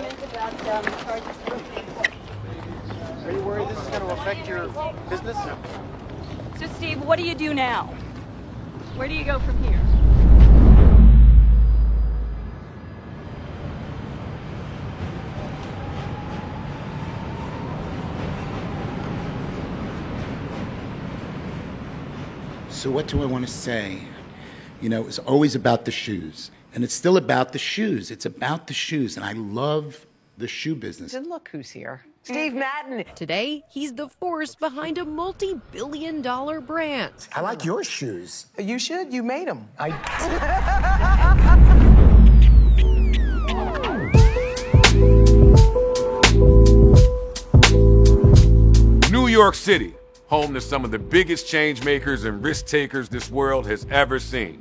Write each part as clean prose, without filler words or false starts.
comment about charges for import? Are you worried this is going to affect your business? So, Steve, what do you do now? Where do you go from here? So what do I want to say? You know, it's always about the shoes. And it's still about the shoes. It's about the shoes. And I love the shoe business. And look who's here. Steve Madden. Today, he's the force behind a multi-billion-dollar brand. I like your shoes. You should. You made them. New York City, home to some of the biggest change makers and risk takers this world has ever seen.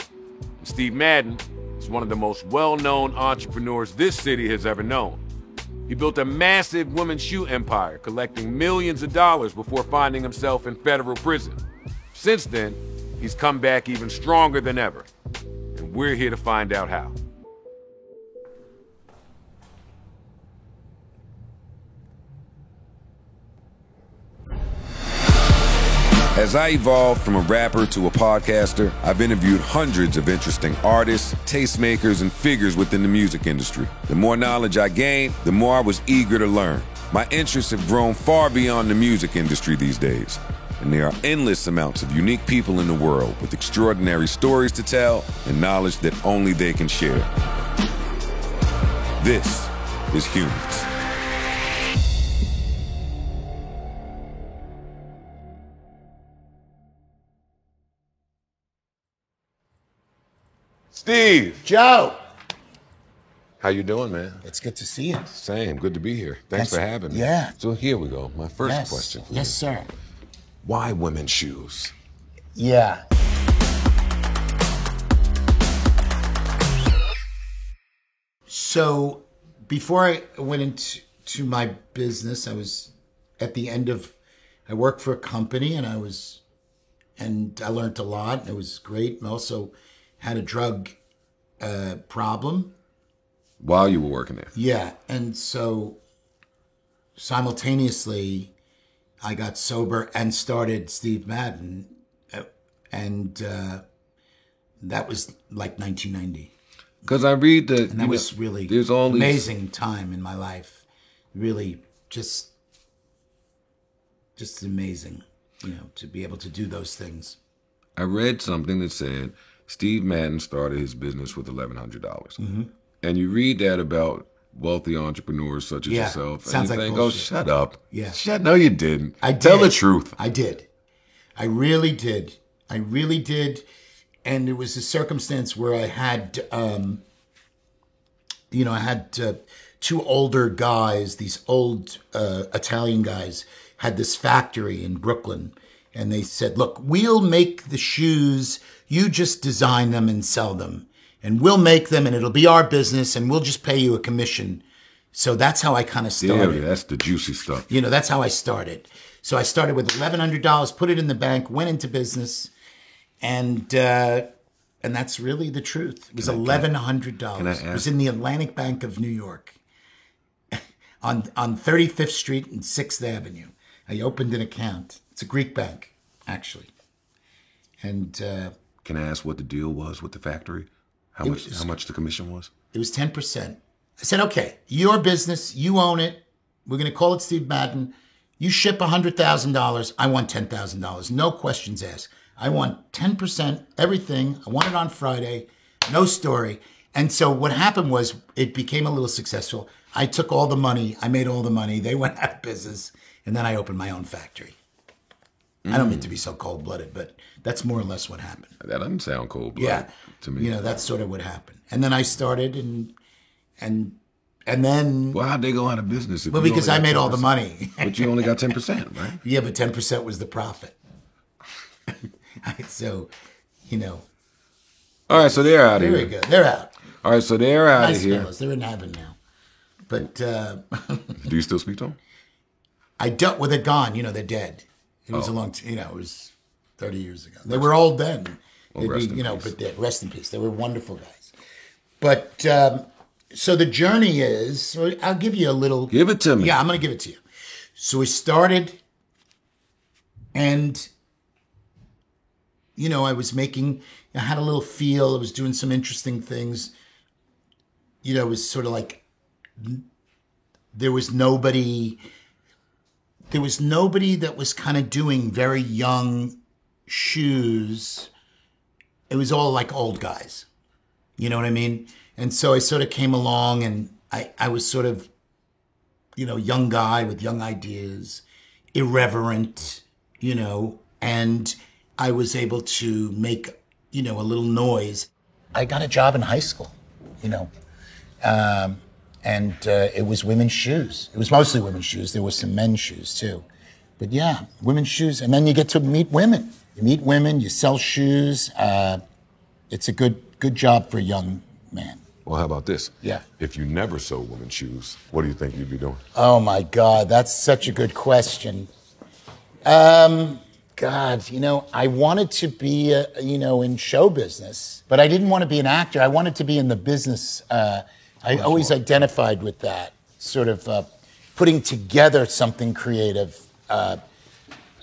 Steve Madden is one of the most well-known entrepreneurs this city has ever known. He built a massive women's shoe empire, collecting millions of dollars before finding himself in federal prison. Since then, he's come back even stronger than ever. And we're here to find out how. As I evolved from a rapper to a podcaster, I've interviewed hundreds of interesting artists, tastemakers, and figures within the music industry. The more knowledge I gained, the more I was eager to learn. My interests have grown far beyond the music industry these days. And there are endless amounts of unique people in the world with extraordinary stories to tell and knowledge that only they can share. This is Humans. Steve! Joe! How you doing, man? It's good to see you. Same. Good to be here. Thanks for having me. Yeah. So here we go. My first question for you. Yes, sir. Why women's shoes? Yeah. So before I went into my business, I was at the end of, I worked for a company and I learned a lot. It was great. And also had a drug problem. While you were working there? Yeah. And so simultaneously, I got sober and started Steve Madden. And that was like 1990. Because I read that... And that was really there's all amazing time in my life. Really just amazing, you know, to be able to do those things. I read something that said Steve Madden started his business with $1,100. Mm-hmm. And you read that about wealthy entrepreneurs such as yourself, and you think, oh, shut up. Yeah. No, you didn't. Tell the truth. I did. I really did. And it was a circumstance where I had, two older guys, these old Italian guys, had this factory in Brooklyn. And they said, look, we'll make the shoes, you just design them and sell them. And we'll make them and it'll be our business and we'll just pay you a commission. So that's how I kind of started. Yeah, that's the juicy stuff. You know, that's how I started. So I started with $1,100, put it in the bank, went into business, and that's really the truth. It was $1,100. It was in the Atlantic Bank of New York on 35th Street and 6th Avenue. I opened an account. It's a Greek bank, actually. And can I ask what the deal was with the factory? How much the commission was? It was 10%. I said, okay, your business, you own it. We're going to call it Steve Madden. You ship $100,000. I want $10,000. No questions asked. I want 10%, everything. I want it on Friday. No story. And so what happened was it became a little successful. I took all the money. I made all the money. They went out of business. And then I opened my own factory. I don't mean to be so cold-blooded, but that's more or less what happened. That doesn't sound cold-blooded to me. You know, that's sort of what happened. And then I started and then... Well, how'd they go out of business? Well, because I made all the money. But you only got 10%, right? Yeah, but 10% was the profit. So, you know. All right, so they're out of here. There we go. They're out. All right, so they're out of here. Fellas. They're in heaven now. But... Do you still speak to them? I don't. Well, they're gone. You know, they're dead. It was a long time. You know, it was 30 years ago. They were old then. Well, rest in peace. But rest in peace. They were wonderful guys. But So the journey is, I'll give you a little. Give it to me. Yeah, I'm going to give it to you. So we started, and, you know, I had a little feel. I was doing some interesting things. You know, it was sort of like, there was nobody that was kind of doing very young shoes. It was all like old guys. You know what I mean? And so I sort of came along, and I was sort of, you know, young guy with young ideas, irreverent, you know, and I was able to make, you know, a little noise. I got a job in high school, you know, and it was women's shoes. It was mostly women's shoes. There were some men's shoes too. But yeah, women's shoes. And then you get to meet women. You meet women, you sell shoes. It's a good job for a young man. Well, how about this? Yeah. If you never sold women's shoes, what do you think you'd be doing? Oh my God, that's such a good question. God, you know, I wanted to be, you know, in show business, but I didn't want to be an actor. I wanted to be in the business. I always identified with that, sort of putting together something creative. I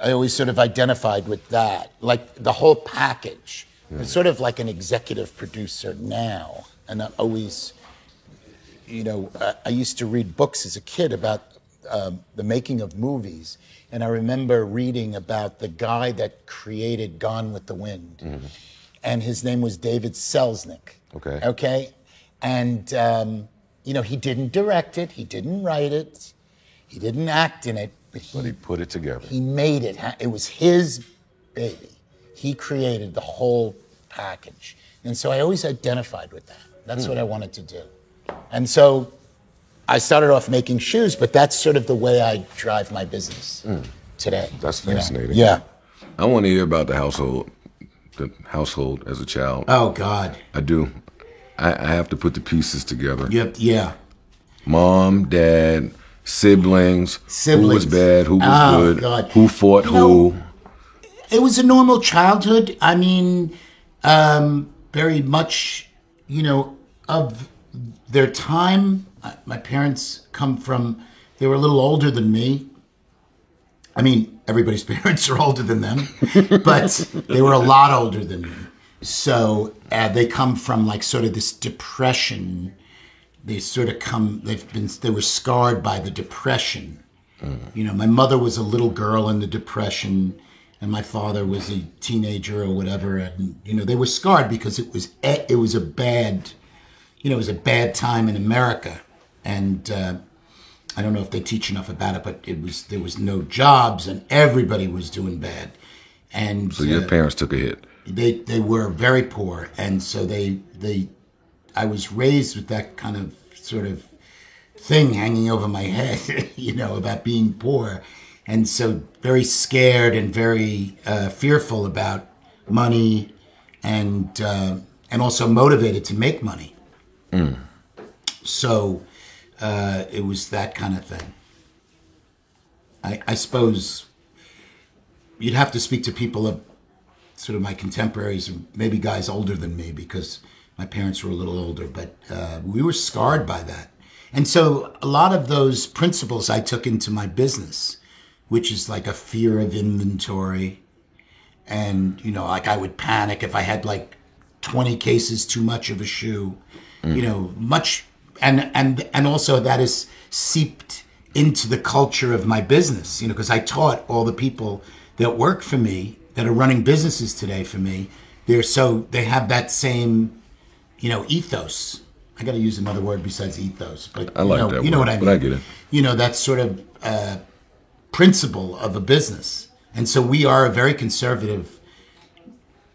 always sort of identified with that, like the whole package. I'm sort of like an executive producer now, and I'm always, you know, I used to read books as a kid about the making of movies, and I remember reading about the guy that created Gone with the Wind, and his name was David Selznick. Okay. Okay, and you know, he didn't direct it, he didn't write it, he didn't act in it, but he put it together. He made it. It was his baby. He created the whole package. And so I always identified with that. That's what I wanted to do. And so I started off making shoes, but that's sort of the way I drive my business today. That's you know? fascinating. Yeah. I want to hear about the household as a child. Oh, God. I do. I have to put the pieces together. Yep. Yeah. Mom, dad, siblings. Who was bad? Who was good? God. Who fought who? It was a normal childhood. I mean, very much, you know, of their time. My parents they were a little older than me. I mean, everybody's parents are older than them, but they were a lot older than me. So they come from like sort of this depression. They were scarred by the depression. You know, my mother was a little girl in the depression, and my father was a teenager or whatever. And, you know, they were scarred because it was a bad, you know, it was a bad time in America. And I don't know if they teach enough about it, but there was no jobs and everybody was doing bad. And so your parents took a hit. They were very poor, and so I was raised with that kind of sort of thing hanging over my head, you know, about being poor, and so very scared and very fearful about money, and also motivated to make money. So it was that kind of thing. I suppose you'd have to speak to people of sort of my contemporaries, and maybe guys older than me, because my parents were a little older, but we were scarred by that. And so a lot of those principles I took into my business, which is like a fear of inventory. And, you know, like I would panic if I had like 20 cases too much of a shoe, you know, and also that is seeped into the culture of my business, you know, because I taught all the people that work for me, that are running businesses today for me, they have that same, you know, ethos. I got to use another word besides ethos, but I like that word, you know what I mean. But I get it. You know, that sort of principle of a business. And so we are a very conservative,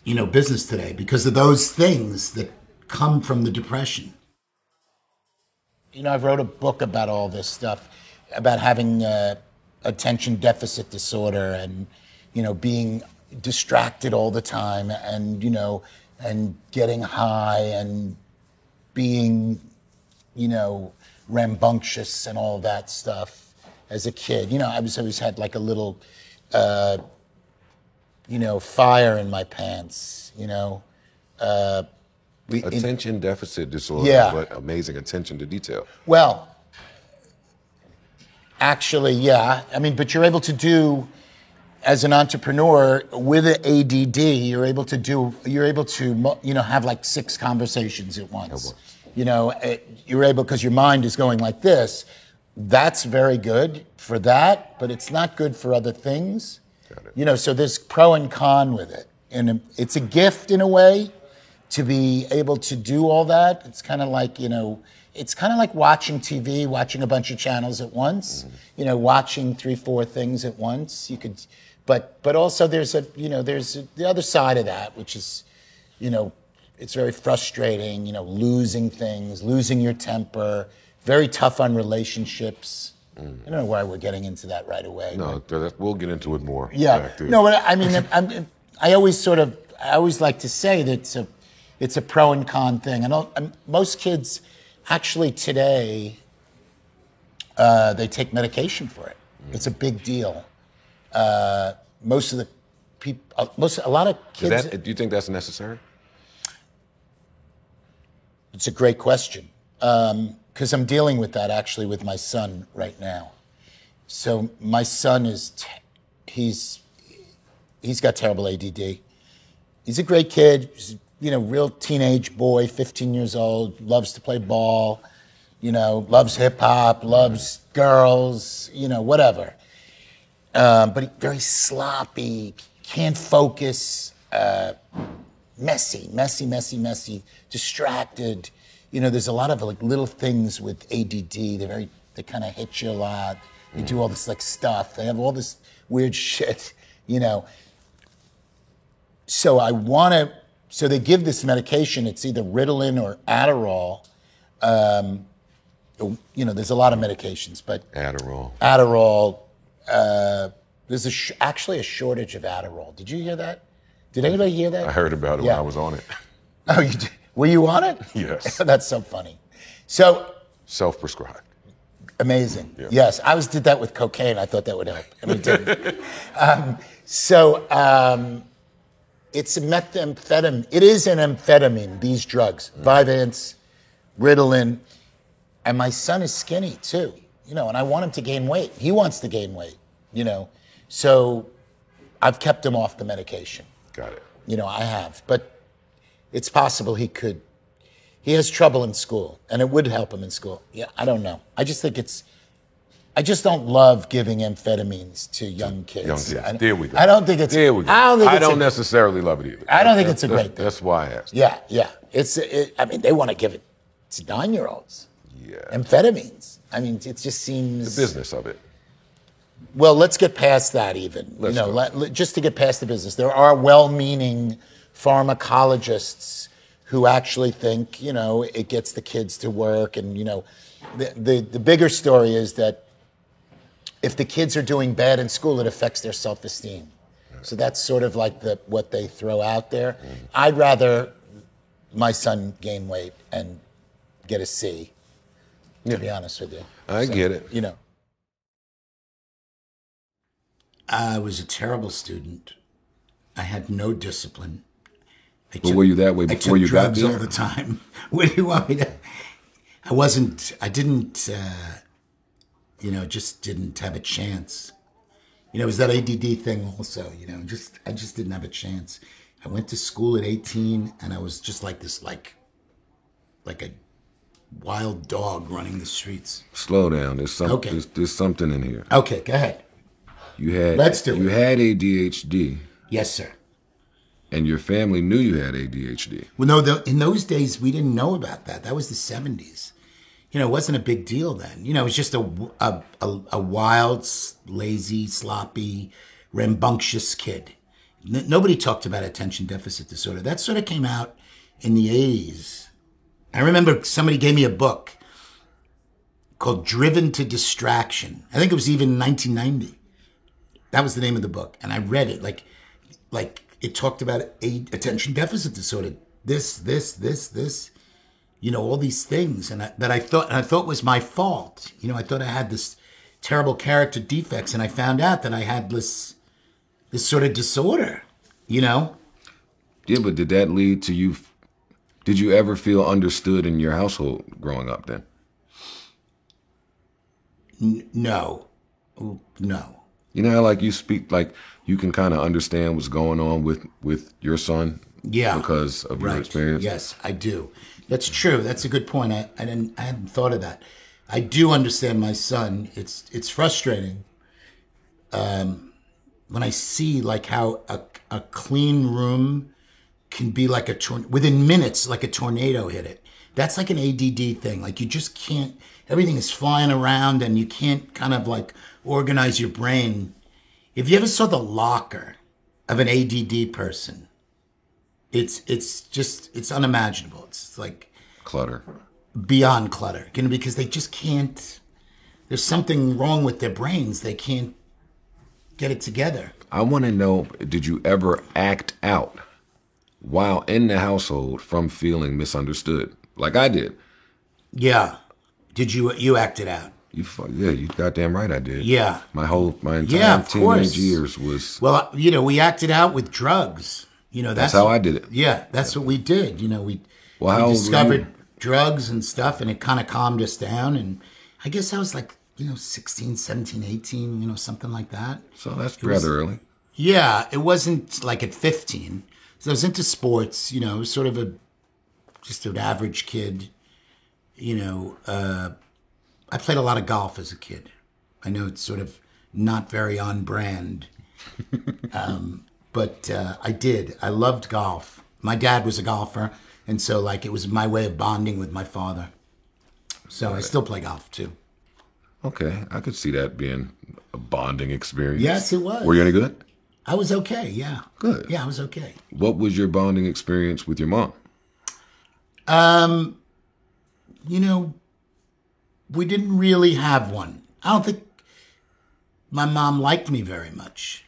you know, business today because of those things that come from the Depression. You know, I wrote a book about all this stuff, about having attention deficit disorder and, you know, being distracted all the time and, you know, and getting high and being, you know, rambunctious and all that stuff as a kid. You know, I always had like a little, you know, fire in my pants, you know, Attention deficit disorder, Yeah. but amazing attention to detail. Well, actually, yeah. I mean, but you're able to do, as an entrepreneur with an ADD, you're able to, have like 6 conversations at once. You're able, because your mind is going like this. That's very good for that, but it's not good for other things. Got it. So there's pro and con with it. And it's a gift in a way to be able to do all that. It's kind of like, it's kind of like watching TV, watching a bunch of channels at once, watching 3-4 things at once. You could, but also there's the other side of that, which is, it's very frustrating, losing things, losing your temper, very tough on relationships. I don't know why we're getting into that right away. No, we'll get into it more. Yeah. No, but I mean, I always like to say that it's a pro and con thing. And most kids actually today, they take medication for it. It's a big deal. Most of the people, a lot of kids. Do you think that's necessary? It's a great question. Because I'm dealing with that actually with my son right now. So my son he's got terrible ADD. He's a great kid. He's, real teenage boy, 15 years old, loves to play ball, loves hip hop, loves girls, whatever. But he's very sloppy, can't focus, messy, distracted. There's a lot of like little things with ADD. They kind of hit you a lot. They do all this like stuff. They have all this weird shit, So they give this medication. It's either Ritalin or Adderall. There's a lot of medications, but Adderall. There's actually a shortage of Adderall. Did you hear that? Did anybody hear that? I heard about it when I was on it. Oh, you did? Were you on it? Yes. That's so funny. So self-prescribed. Amazing. Yeah. Yes, I did that with cocaine. I thought that would help. I mean, it didn't. It's a methamphetamine. It is an amphetamine, these drugs. Vyvanse, Ritalin. And my son is skinny too, and I want him to gain weight. He wants to gain weight, So I've kept him off the medication. Got it. I have. But it's possible he has trouble in school, and it would help him in school. Yeah, I don't know. I just don't love giving amphetamines to young kids. There we go. I don't think it's. There we go. I don't necessarily love it either. I don't think it's a great thing. That's why I asked. Yeah. They want to give it to 9-year-olds. Yeah. Amphetamines. I mean, it just seems. The business of it. Well, let's get past that even. Just to get past the business. There are well-meaning pharmacologists who actually think, it gets the kids to work. And, the bigger story is that if the kids are doing bad in school, it affects their self-esteem. Right. So that's sort of like what they throw out there. I'd rather my son gain weight and get a C, to be honest with you. I get it. I was a terrible student. I had no discipline. Were you that way before you got there? I took drugs all the time. What do you want me to? Just didn't have a chance. It was that ADD thing also, I just didn't have a chance. I went to school at 18 and I was just like this, like a wild dog running the streets. Slow down. There's something in here. Okay, go ahead. Let's do it. You had ADHD. Yes, sir. And your family knew you had ADHD. Well, no, in those days, we didn't know about that. That was the 70s. It wasn't a big deal then. It was just a wild, lazy, sloppy, rambunctious kid. Nobody talked about attention deficit disorder. That sort of came out in the 80s. I remember somebody gave me a book called Driven to Distraction. I think it was even 1990. That was the name of the book. And I read it like it talked about attention deficit disorder. This, all these things. And I thought was my fault. I thought I had this terrible character defects. And I found out that I had this sort of disorder, Yeah, but did that lead to you Did you ever feel understood in your household growing up then? No. No. You know how like you speak, like you can kind of understand what's going on with your son? Yeah. Because of your experience? Yes, I do. That's true. That's a good point. I hadn't thought of that. I do understand my son. It's frustrating when I see like how a clean room can be like within minutes, like a tornado hit it. That's like an ADD thing. Like you just can't, everything is flying around and you can't kind of like organize your brain. If you ever saw the locker of an ADD person, it's unimaginable. It's like clutter. Beyond clutter, because they just can't, there's something wrong with their brains. They can't get it together. I want to know, did you ever act out while in the household from feeling misunderstood? Like I did. Yeah. Did you acted out? You goddamn right I did. Yeah. My entire teenage years was... Well, we acted out with drugs. That's how I did it. Yeah, that's what we did. We discovered drugs and stuff, and it kind of calmed us down. And I guess I was like, 16, 17, 18, something like that. So that's rather early. Yeah, it wasn't like at 15. So I was into sports, sort of just an average kid. I played a lot of golf as a kid. I know it's sort of not very on brand, but I did. I loved golf. My dad was a golfer, and so like it was my way of bonding with my father. So I still play golf too. Okay, I could see that being a bonding experience. Yes, it was. Were you any good? I was okay, yeah. Good. Yeah, I was okay. What was your bonding experience with your mom? We didn't really have one. I don't think my mom liked me very much,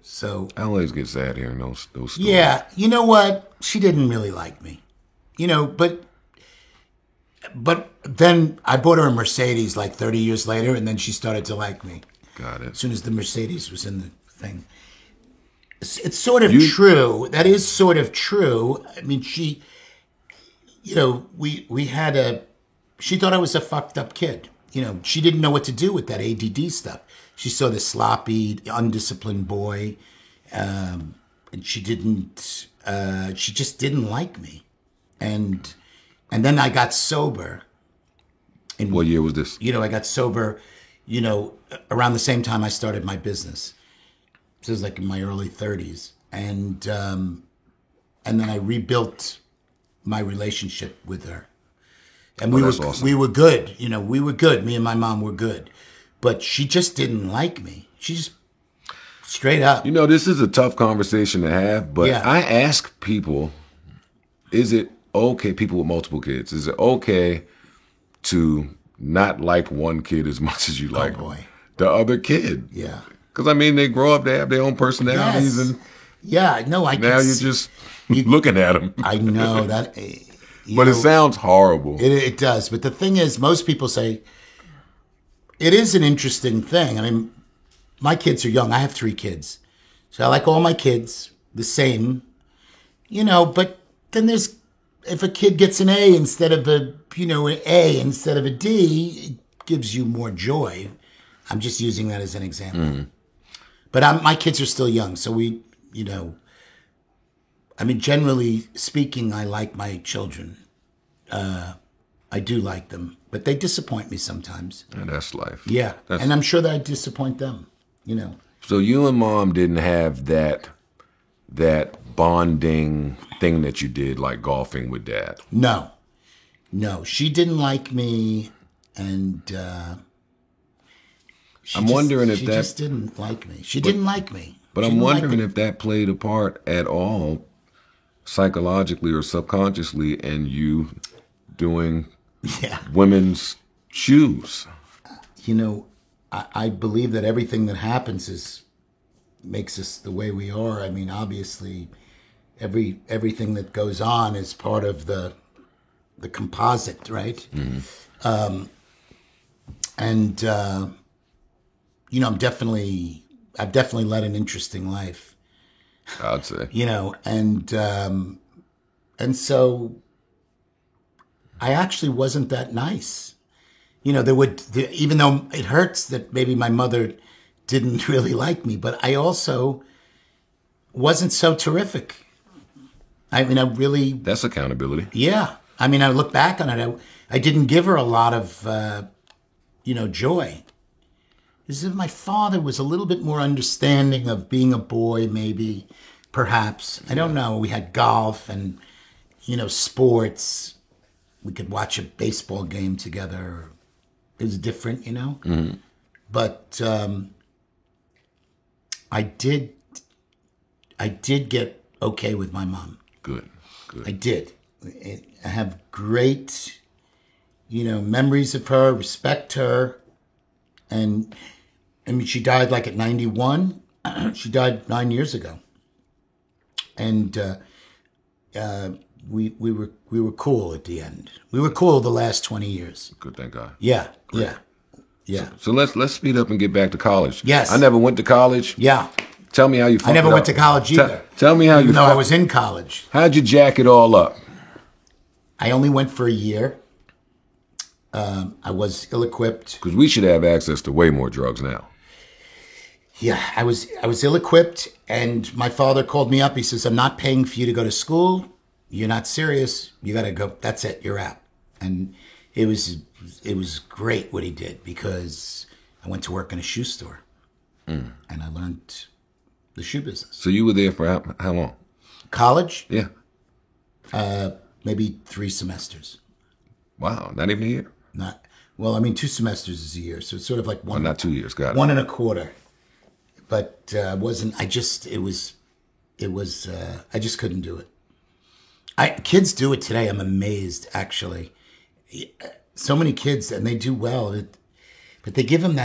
so. I always get sad hearing those stories. Yeah, you know what? She didn't really like me, but then I bought her a Mercedes like 30 years later, and then she started to like me. Got it. As soon as the Mercedes was in the thing. It's sort of true. That is sort of true. I mean, she, we had she thought I was a fucked up kid. She didn't know what to do with that ADD stuff. She saw the sloppy, undisciplined boy, and she just didn't like me. And then I got sober. And what year was this? I got sober, around the same time I started my business. So it was like in my early 30s. And then I rebuilt my relationship with her. And we were good. We were good. Me and my mom were good. But she just didn't like me. She just straight up. This is a tough conversation to have, but yeah. I ask people, is it okay, people with multiple kids, is it okay to not like one kid as much as you like the other kid? Yeah. Because, they grow up, they have their own personalities. Yes. And now you're just looking at them. I know that. But it sounds horrible. It does. But the thing is, most people say, it is an interesting thing. My kids are young. I have 3 kids. So I like all my kids the same, but then if a kid gets an A instead of an A instead of a D, it gives you more joy. I'm just using that as an example. Mm-hmm. But my kids are still young. So we, generally speaking, I like my children. I do like them, but they disappoint me sometimes. And that's life. Yeah. And I'm sure that I disappoint them, So you and mom didn't have that bonding thing that you did, like golfing with dad? No. She didn't like me, and she just didn't like me. She didn't like me. But I'm wondering if that played a part at all, psychologically or subconsciously, in you doing women's shoes. I believe that everything that happens makes us the way we are. Obviously, everything that goes on is part of the composite, right? Mm-hmm. I've definitely led an interesting life. I'd say. And so I actually wasn't that nice. You know, even though it hurts that maybe my mother didn't really like me, but I also wasn't so terrific. I mean, That's accountability. Yeah. I mean, I look back on it, I didn't give her a lot of, joy. As if my father was a little bit more understanding of being a boy, maybe, perhaps. I don't know. We had golf and, sports. We could watch a baseball game together. It was different, Mm-hmm. But I did get okay with my mom. Good. I did. I have great, memories of her, respect her. And I mean, she died like at 91. She died 9 years ago. And we were cool at the end. We were cool the last 20 years. Good, thank God. Yeah, Great. yeah. So let's speed up and get back to college. Yes. I never went to college. Yeah. Tell me how you. I never went to college either. Tell me how even you. though I was in college. How'd you jack it all up? I only went for a year. I was ill-equipped. Because we should have access to way more drugs now. Yeah, I was ill-equipped, and my father called me up. He says, "I'm not paying for you to go to school. You're not serious. You got to go. That's it. You're out." And it was great what he did, because I went to work in a shoe store, and I learned the shoe business. So you were there for how long? College? Yeah. Maybe 3 semesters. Wow, not even a year. Well, I mean, 2 semesters is a year, so it's sort of like one. Not 2 years. Got it. 1 1/4. But wasn't. I just couldn't do it. Kids do it today. I'm amazed, actually. So many kids, and they do well, but they give them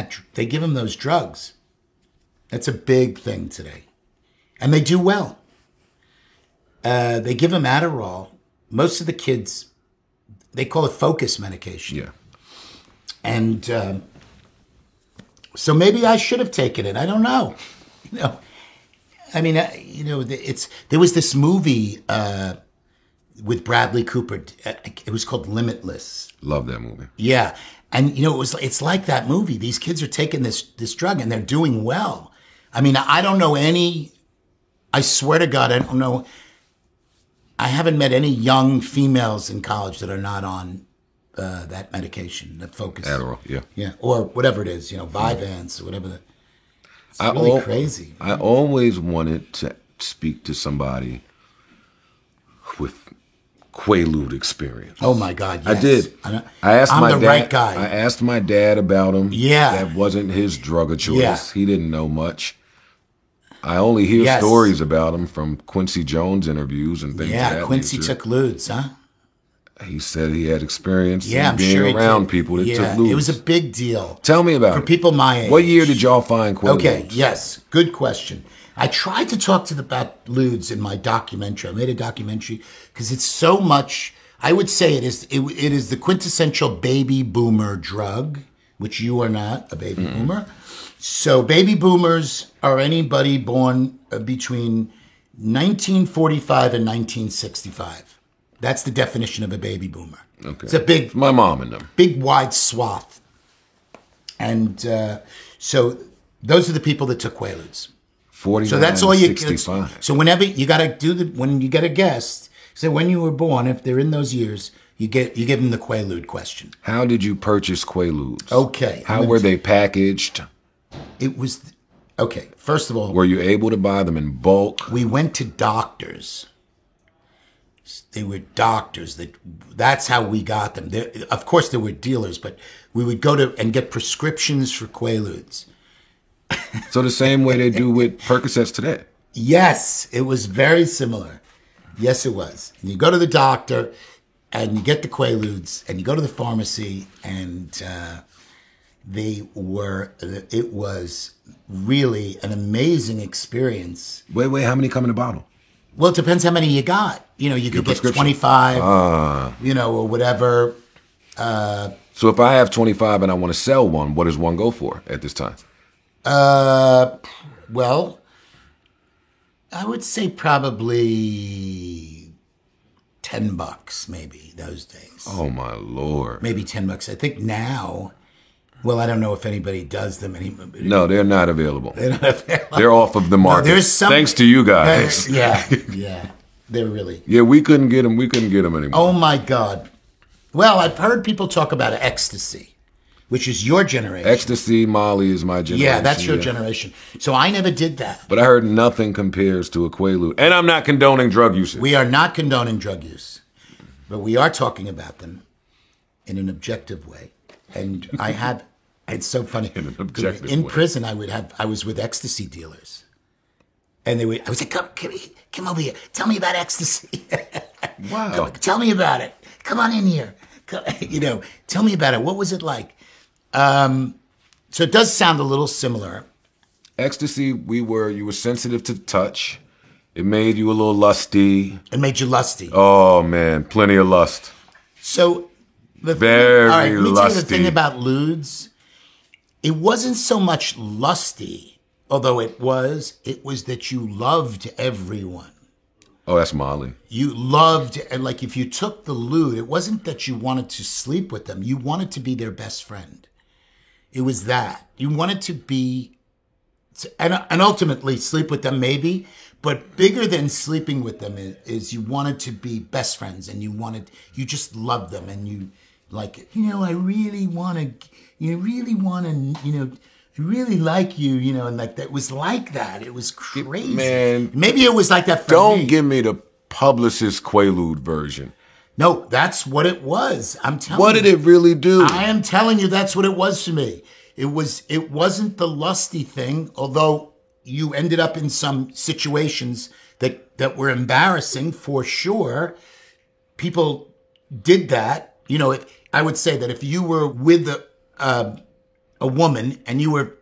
those drugs. That's a big thing today, and they do well. They give them Adderall. Most of the kids, they call it focus medication. Yeah. And so maybe I should have taken it. I don't know. I mean, there was this movie with Bradley Cooper. It was called Limitless. Love that movie. Yeah, and it's like that movie. These kids are taking this drug and they're doing well. I mean, I don't know any. I swear to God, I don't know. I haven't met any young females in college that are not on that medication, that focus. Adderall, yeah, or whatever it is, Vyvanse or whatever. It's really crazy. I always wanted to speak to somebody with Quaalude experience. Oh my God, yes. I did. I asked my dad. Right guy. I asked my dad about him. Yeah, that wasn't his drug of choice. Yeah. He didn't know much. I only hear stories about him from Quincy Jones interviews and things. Yeah, Quincy took Ludes, huh? He said he had experience I'm being sure around people that took Ludes. It was a big deal. Tell me about for it. people my age. What year did y'all find Quaaludes? Okay, yes, good question. I tried to talk about Ludes in my documentary. I made a documentary because it's so much. I would say it is the quintessential baby boomer drug, which you are not a baby boomer. So baby boomers are anybody born between 1945 and 1965. That's the definition of a baby boomer. Okay. It's a big... It's my mom and them. Big, wide swath. And so those are the people that took Quaaludes. 49, so that's all you... 65. So whenever you got to do when you get a guest, say when you were born, if they're in those years, you give them the Quaalude question. How did you purchase Quaaludes? Okay. How were they packaged? It was... Okay, first of all... Were you able to buy them in bulk? We went to doctors. They were doctors. That's how we got them. Of course, there were dealers, but we would go to and get prescriptions for Quaaludes. So the same way they do with Percocets today? Yes, it was very similar. Yes, it was. And you go to the doctor, and you get the Quaaludes, and you go to the pharmacy, and it was really an amazing experience. Wait, how many come in a bottle? Well, it depends how many you got. You could get 25, or whatever. So if I have 25 and I want to sell one, what does one go for at this time? Well, I would say probably $10 maybe those days. Oh my Lord. Maybe $10. I think now, well, I don't know if anybody does them anymore. No, they're not available. They're not available. They're off of the market. No, there's some, thanks to you guys. Yeah. They're really. Yeah, we couldn't get them. We couldn't get them anymore. Oh my God. Well, I've heard people talk about ecstasy, which is your generation. Ecstasy, Molly is my generation. Yeah, that's your generation. So I never did that. But I heard nothing compares to a Quaalude. And I'm not condoning drug usage. We are not condoning drug use, but we are talking about them in an objective way. And it's so funny. In an objective in way. prison, I was with ecstasy dealers. And I was like, come over here. Tell me about ecstasy. Wow. Tell me about it. Come on in here. Tell me about it. What was it like? So it does sound a little similar. Ecstasy, you were sensitive to touch. It made you a little lusty. It made you lusty. Oh man, plenty of lust. So Very all right, let me tell you the lusty. thing about lewds. It wasn't so much lusty, although it was that you loved everyone. Oh, that's Molly. You loved, and like if you took the lewd, it wasn't that you wanted to sleep with them. You wanted to be their best friend. It was that. You wanted to be, and ultimately sleep with them maybe, but bigger than sleeping with them is you wanted to be best friends, and you just loved them, and you like, I really want to, I really like you, and like that was like that. It was crazy. Man, maybe it was like that for don't me. give me the publicist Quaalude version. No, that's what it was. I'm telling you. What did it really do? I am telling you that's what it was for me. It wasn't the lusty thing, although you ended up in some situations that were embarrassing for sure. People did that. I would say that if you were with a woman and you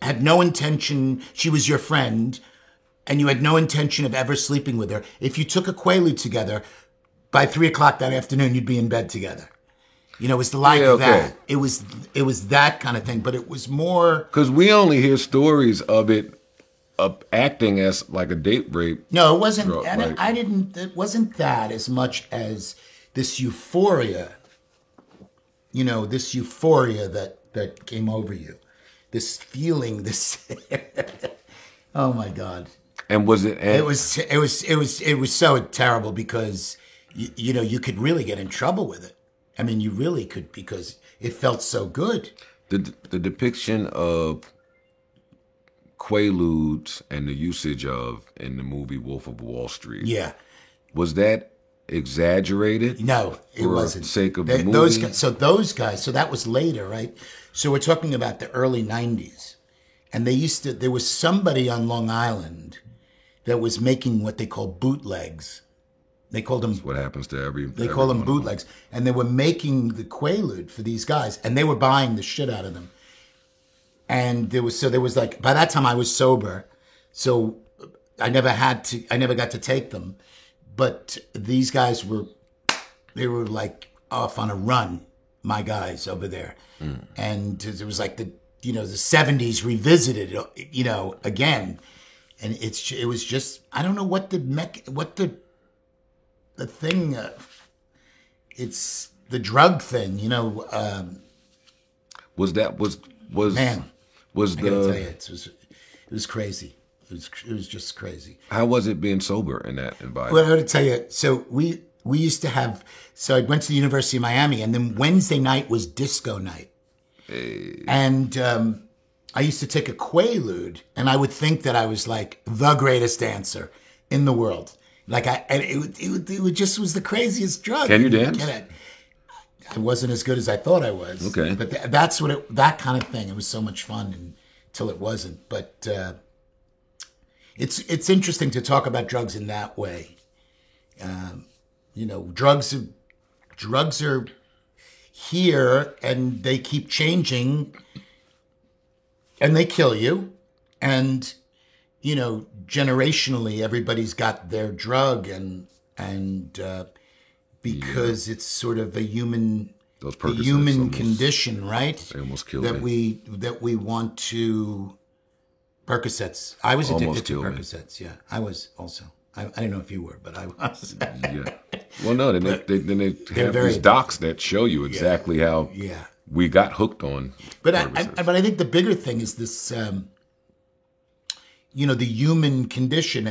had no intention, she was your friend, and you had no intention of ever sleeping with her, if you took a Quaalude together, by 3:00 that afternoon, you'd be in bed together. It was like that. It was that kind of thing, but it was more... Because we only hear stories of it acting as like a date rape. No, it wasn't. Drug, And like- it wasn't that as much as this euphoria. This euphoria that came over you. This feeling, oh my God. And was it... It was so terrible because, you could really get in trouble with it. I mean, you really could because it felt so good. The depiction of Quaaludes and the usage of in the movie Wolf of Wall Street. Yeah. Was that exaggerated? No, it wasn't. For the sake of the movie? Those guys, so that was later, right? So we're talking about the early 90s. And there was somebody on Long Island that was making what they call bootlegs. They called them... What happens to They call them bootlegs. And they were making the Quaalude for these guys. And they were buying the shit out of them. And there was like... By that time, I was sober. So I never got to take them. But these guys they were like off on a run, my guys over there. Mm. And it was like the 70s revisited, again. And it was just, I don't know what the thing, it's the drug thing, Was man, was I gotta tell you, it was crazy. It was just crazy. How was it being sober in that environment? Well, I gotta tell you, so we used to have, so I went to the University of Miami, and then Wednesday night was disco night. Hey. And I used to take a Quaalude, and I would think that I was like the greatest dancer in the world. Like it just was the craziest drug. Can you dance? I wasn't as good as I thought I was. Okay, but that's what that kind of thing. It was so much fun until it wasn't. But it's interesting to talk about drugs in that way. Drugs are here, and they keep changing, and they kill you, and generationally everybody's got their drug, and because it's sort of a human condition, right? They almost killed me. That we want to Percocets. I was addicted to Percocets. Yeah, I was also. I don't know if you were, but I was. Yeah. Well, no, then they have these docs that show you exactly how we got hooked on. But I think the bigger thing is this, you know, the human condition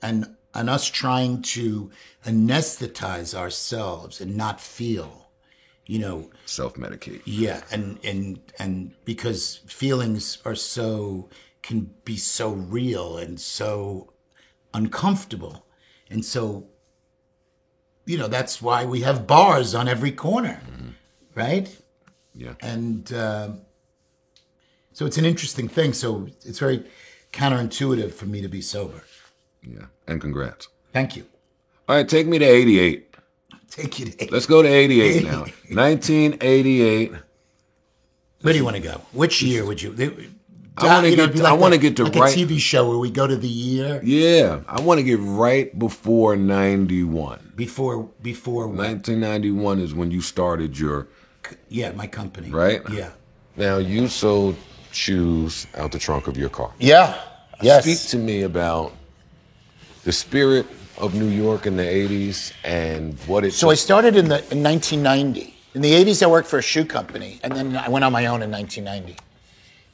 and us trying to anesthetize ourselves and not feel, you know, self-medicate. Yeah, and because feelings can be so real and so uncomfortable, and so, you know, that's why we have bars on every corner, right? Yeah. And so it's an interesting thing. So it's very counterintuitive for me to be sober. Yeah, and congrats. Thank you. All right, take me to 88. Take you to 88. Let's go to 88 now. 1988. Where do you want to go? Which year would you? I want to get to like right. a TV show where we go to the year. Yeah, I want to get right before 91. Before what? 1991 is when you started your. Yeah, my company. Right. Yeah. Now you sold shoes out the trunk of your car. Yeah. Yes. Speak to me about the spirit of New York in the 80s and what it. So I started in 1990. In the 80s, I worked for a shoe company, and then I went on my own in 1990.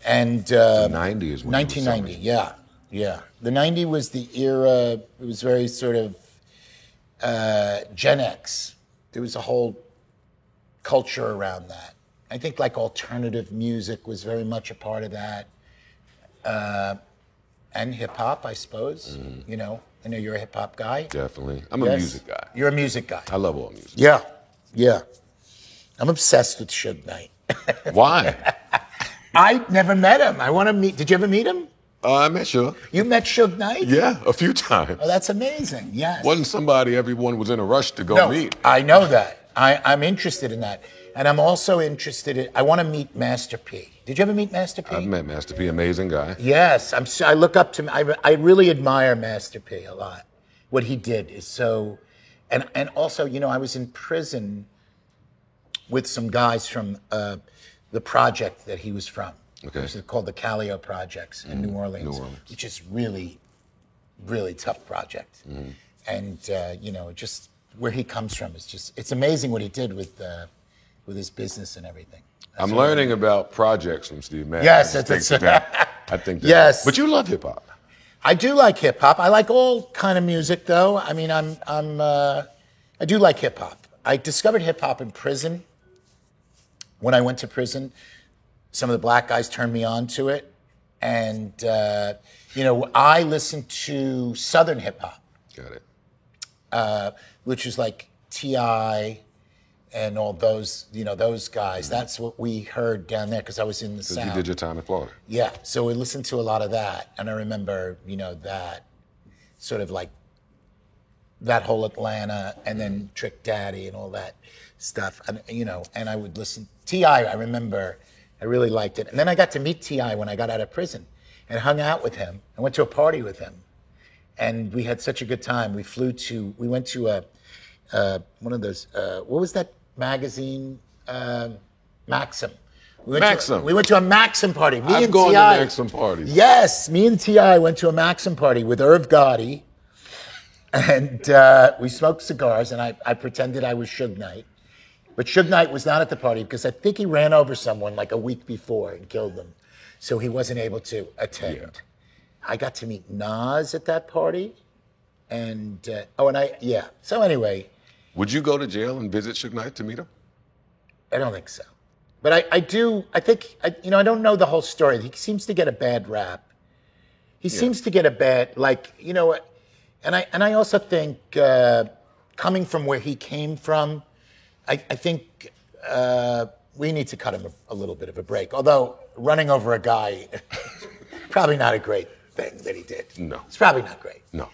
And 90 is when 1990. Yeah. The 90 was the era. It was very sort of Gen X. There was a whole culture around that. I think like alternative music was very much a part of that. And hip hop, I suppose. You know, I know you're a hip hop guy. Definitely. I'm a music guy. You're a music guy. I love all music. Yeah. I'm obsessed with Suge Knight. Why? I never met him. I want to meet. Did you ever meet him? I met Suge. You met Suge Knight? Yeah, a few times. Oh, that's amazing. Yes. Wasn't somebody everyone was in a rush to go meet. I know that. I'm interested in that. And I'm also interested in, I want to meet Master P. Did you ever meet Master P? I've met Master P, amazing guy. Yes, I look up to, I really admire Master P a lot. What he did is so, and also, you know, I was in prison with some guys from the project that he was from. Okay. It was called the Calio Projects in New Orleans, which is really, really tough project. And, you know, just where he comes from is just, it's amazing what he did with his business and everything. I'm learning about projects from Steve Madden. Yes, I think that. Yes. But you love hip hop. I do like hip hop. I like all kind of music, though. I mean, I do like hip hop. I discovered hip hop in prison. When I went to prison, some of the black guys turned me on to it, and you know, I listened to Southern hip hop. Got it. Which is like T.I. and all those, you know, those guys. That's what we heard down there because I was in the South. You did your time in Florida. Yeah, so we listened to a lot of that, and I remember, you know, that sort of like that whole Atlanta, and then Trick Daddy and all that stuff, and you know, and I would listen. T.I., I remember, I really liked it, and then I got to meet T.I. when I got out of prison, and hung out with him. I went to a party with him, and we had such a good time. We went to one of those, what was that magazine? Maxim. We went to a Maxim party. I've gone to Maxim parties. Yes, me and T.I. went to a Maxim party with Irv Gotti, and we smoked cigars, and I pretended I was Suge Knight. But Suge Knight was not at the party because I think he ran over someone like a week before and killed them. So he wasn't able to attend. Yeah. I got to meet Nas at that party. And, So anyway. Would you go to jail and visit Suge Knight to meet him? I don't think so. But I think, you know, I don't know the whole story. He seems to get a bad rap. He seems to get a bad, like, you know, and I also think coming from where he came from, I think we need to cut him a little bit of a break. Although running over a guy, probably not a great thing that he did. No. It's probably not great. No.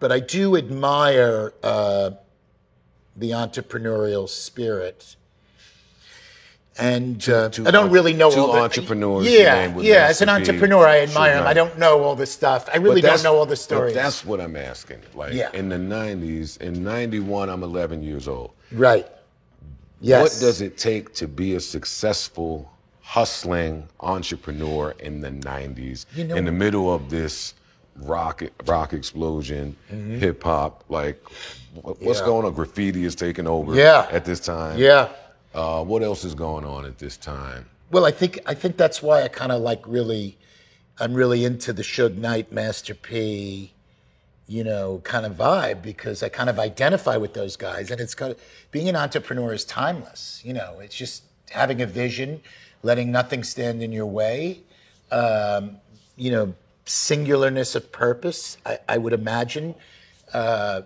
But I do admire the entrepreneurial spirit. And I don't really know all the entrepreneurs. Yeah. As an entrepreneur, I admire him. I don't know all the stuff. I really don't know all the stories. But that's what I'm asking. Like in the 90s, in 91, I'm 11 years old. Right. Yes. What does it take to be a successful hustling entrepreneur in the 90s, You know- in the middle of this rock explosion, hip hop, like what's Yeah. going on? Graffiti is taking over Yeah. at this time. Yeah. What else is going on at this time? Well, I think that's why I kind of like I'm really into the Suge Knight, Master P, kind of vibe, because I kind of identify with those guys, and it's kind of being an entrepreneur is timeless. It's just having a vision, letting nothing stand in your way. Singularness of purpose, I would imagine, so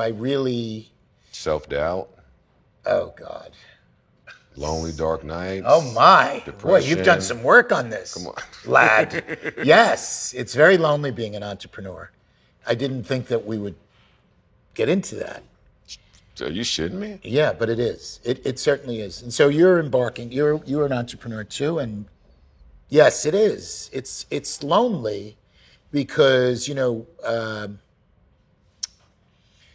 I really. Self-doubt, Oh God. lonely, dark nights. Oh my. Boy, you've done Depression. some work on this, Come on. lad. Yes, it's very lonely being an entrepreneur. I didn't think that we would get into that. Are you shitting me? Yeah, but it is. It certainly is. And so you're embarking. You're an entrepreneur too, and yes, it is. It's lonely because no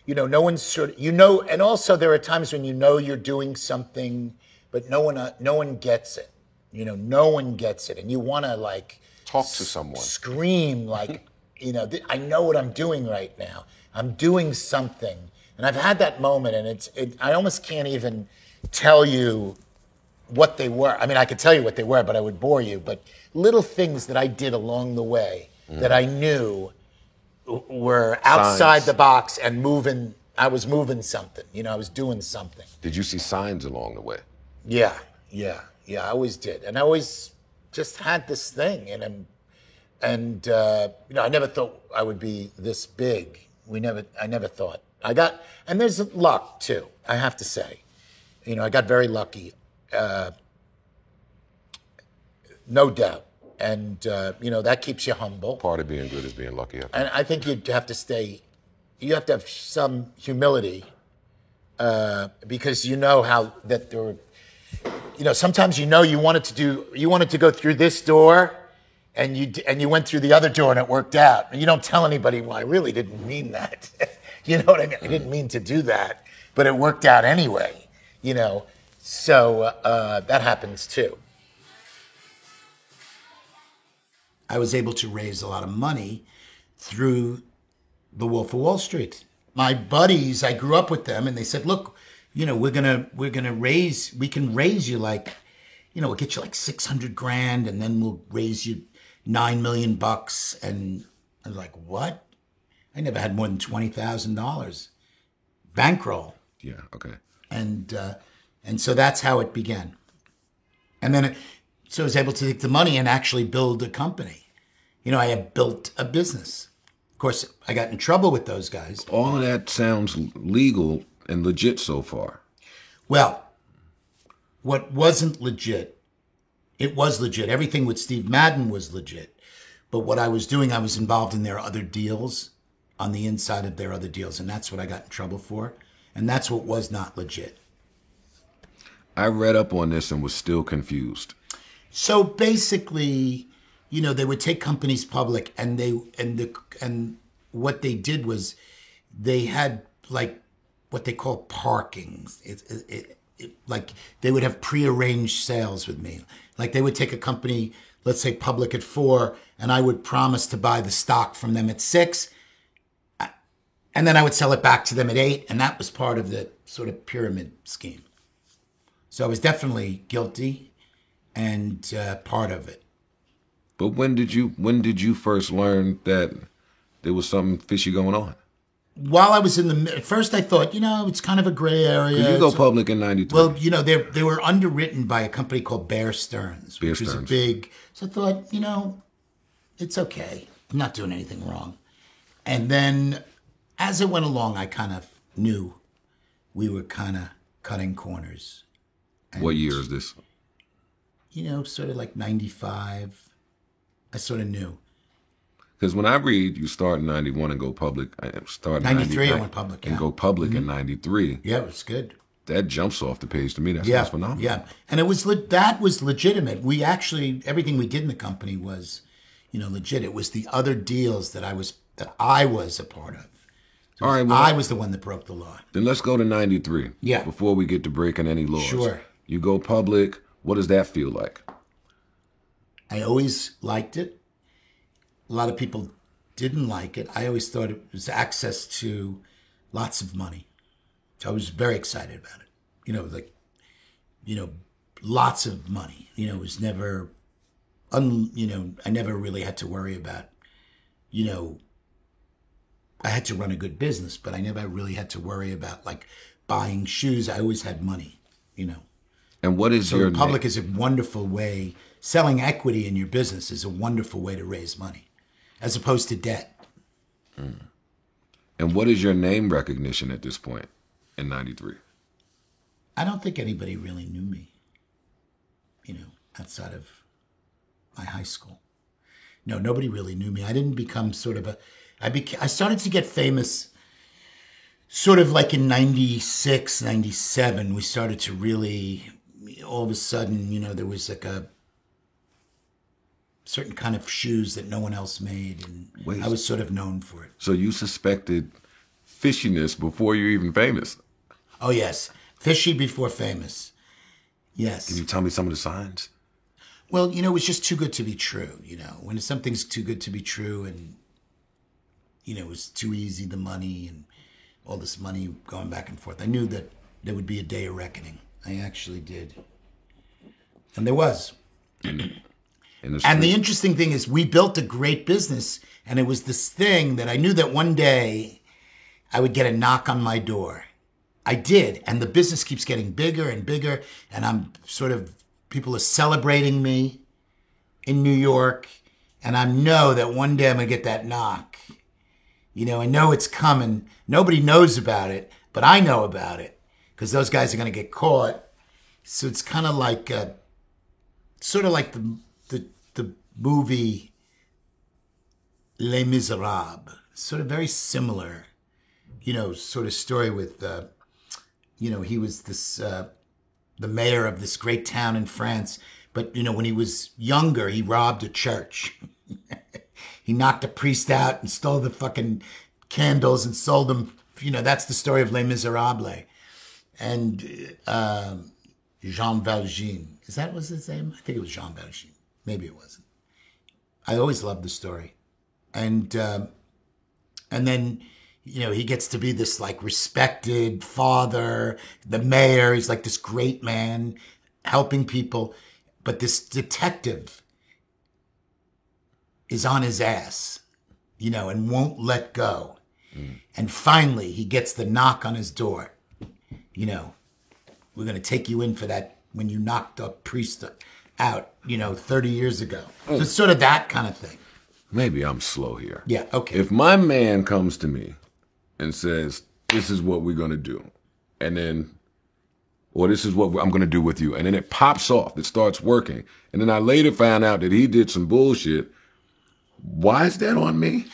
one's sort of and also there are times when you're doing something, but no one gets it. No one gets it, and you want to like Talk to someone. scream like, I know what I'm doing right now. I'm doing something, and I've had that moment, and I almost can't even tell you what they were. I mean, I could tell you what they were, but I would bore you. But little things that I did along the way that I knew were outside Signs. the box and moving. I was moving something. I was doing something. Did you see signs along the way? Yeah. I always did, and I always just had this thing, and I never thought I would be this big. I never thought. And there's luck too. I have to say, I got very lucky, no doubt, and that keeps you humble. Part of being good is being lucky. And I think you have to have some humility, because how that there were, sometimes you wanted to go through this door, and you went through the other door and it worked out. And you don't tell anybody, well, I really didn't mean that. You know what I mean? I didn't mean to do that, but it worked out anyway. So that happens too. I was able to raise a lot of money through the Wolf of Wall Street. My buddies, I grew up with them, and they said, "Look, we can raise you like, we'll get you like $600,000, and then we'll raise you $9 million." And I was like, "What?" I never had more than $20,000 bankroll, Yeah. Okay. and so that's how it began. And then so I was able to take the money and actually build a company. I had built a business. Of course, I got in trouble with those guys. All of that sounds legal and legit so far. Well, what wasn't legit, it was legit. Everything with Steve Madden was legit. But what I was doing, I was involved in their other deals, on the inside of their other deals. And that's what I got in trouble for. And that's what was not legit. I read up on this and was still confused. So basically, they would take companies public, and what they did was they had like what they call parkings. Like they would have prearranged sales with me. Like they would take a company, let's say public at 4, and I would promise to buy the stock from them at 6, and then I would sell it back to them at 8, and that was part of the sort of pyramid scheme. So I was definitely guilty and part of it. But when did you first learn that there was something fishy going on? While I was at first I thought, it's kind of a gray area. Did you go public in 93? Well, they were underwritten by a company called Bear Stearns, which was a big, so I thought, it's okay. I'm not doing anything wrong. And then as it went along, I kind of knew we were kind of cutting corners. And, what year is this? Sort of like 95. I sort of knew. Because when I read you start in 91 and go public, I start in 93 I went public, and yeah. go public in 93. Yeah, it was good. That jumps off the page to me. That's phenomenal. Yeah, and that was legitimate. We actually, everything we did in the company was, legit. It was the other deals that I was a part of. All right, well, I was the one that broke the law. Then let's go to 93. Yeah. Before we get to breaking any laws. Sure. You go public. What does that feel like? I always liked it. A lot of people didn't like it. I always thought it was access to lots of money. So I was very excited about it. Lots of money. It was never, I never really had to worry about, I had to run a good business, but I never really had to worry about like buying shoes. I always had money, And what is your public is a wonderful way. Selling equity in your business is a wonderful way to raise money, as opposed to debt. And what is your name recognition at this point in '93? I don't think anybody really knew me, outside of my high school. No, nobody really knew me. I didn't become I started to get famous sort of like in 96, 97. We started to really, all of a sudden, there was like a certain kind of shoes that no one else made, and I was sort of known for it. So you suspected fishiness before you're even famous? Oh, yes. Fishy before famous. Yes. Can you tell me some of the signs? Well, it was just too good to be true, When something's too good to be true and, it was too easy, the money and all this money going back and forth. I knew that there would be a day of reckoning. I actually did. And there was. And the interesting thing is we built a great business, and it was this thing that I knew that one day I would get a knock on my door. I did. And the business keeps getting bigger and bigger. And people are celebrating me in New York. And I know that one day I'm going to get that knock. I know it's coming. Nobody knows about it, but I know about it because those guys are going to get caught. So it's kind of like, sort of like the movie Les Miserables. Sort of very similar, sort of story with, he was this, the mayor of this great town in France. But, when he was younger, he robbed a church. He knocked a priest out and stole the fucking candles and sold them. That's the story of Les Miserables. And Jean Valjean. Was his name? I think it was Jean Valjean. Maybe it wasn't. I always loved the story. And then, he gets to be this like respected father, the mayor. He's like this great man helping people. But this detective is on his ass, and won't let go. And finally, he gets the knock on his door. We're going to take you in for that when you knocked a priest out, 30 years ago. So it's sort of that kind of thing. Maybe I'm slow here. Yeah, okay. If my man comes to me and says, this is what we're going to do, and then, or this is what I'm going to do with you, and then it pops off, it starts working, and then I later found out that he did some bullshit, why is that on me?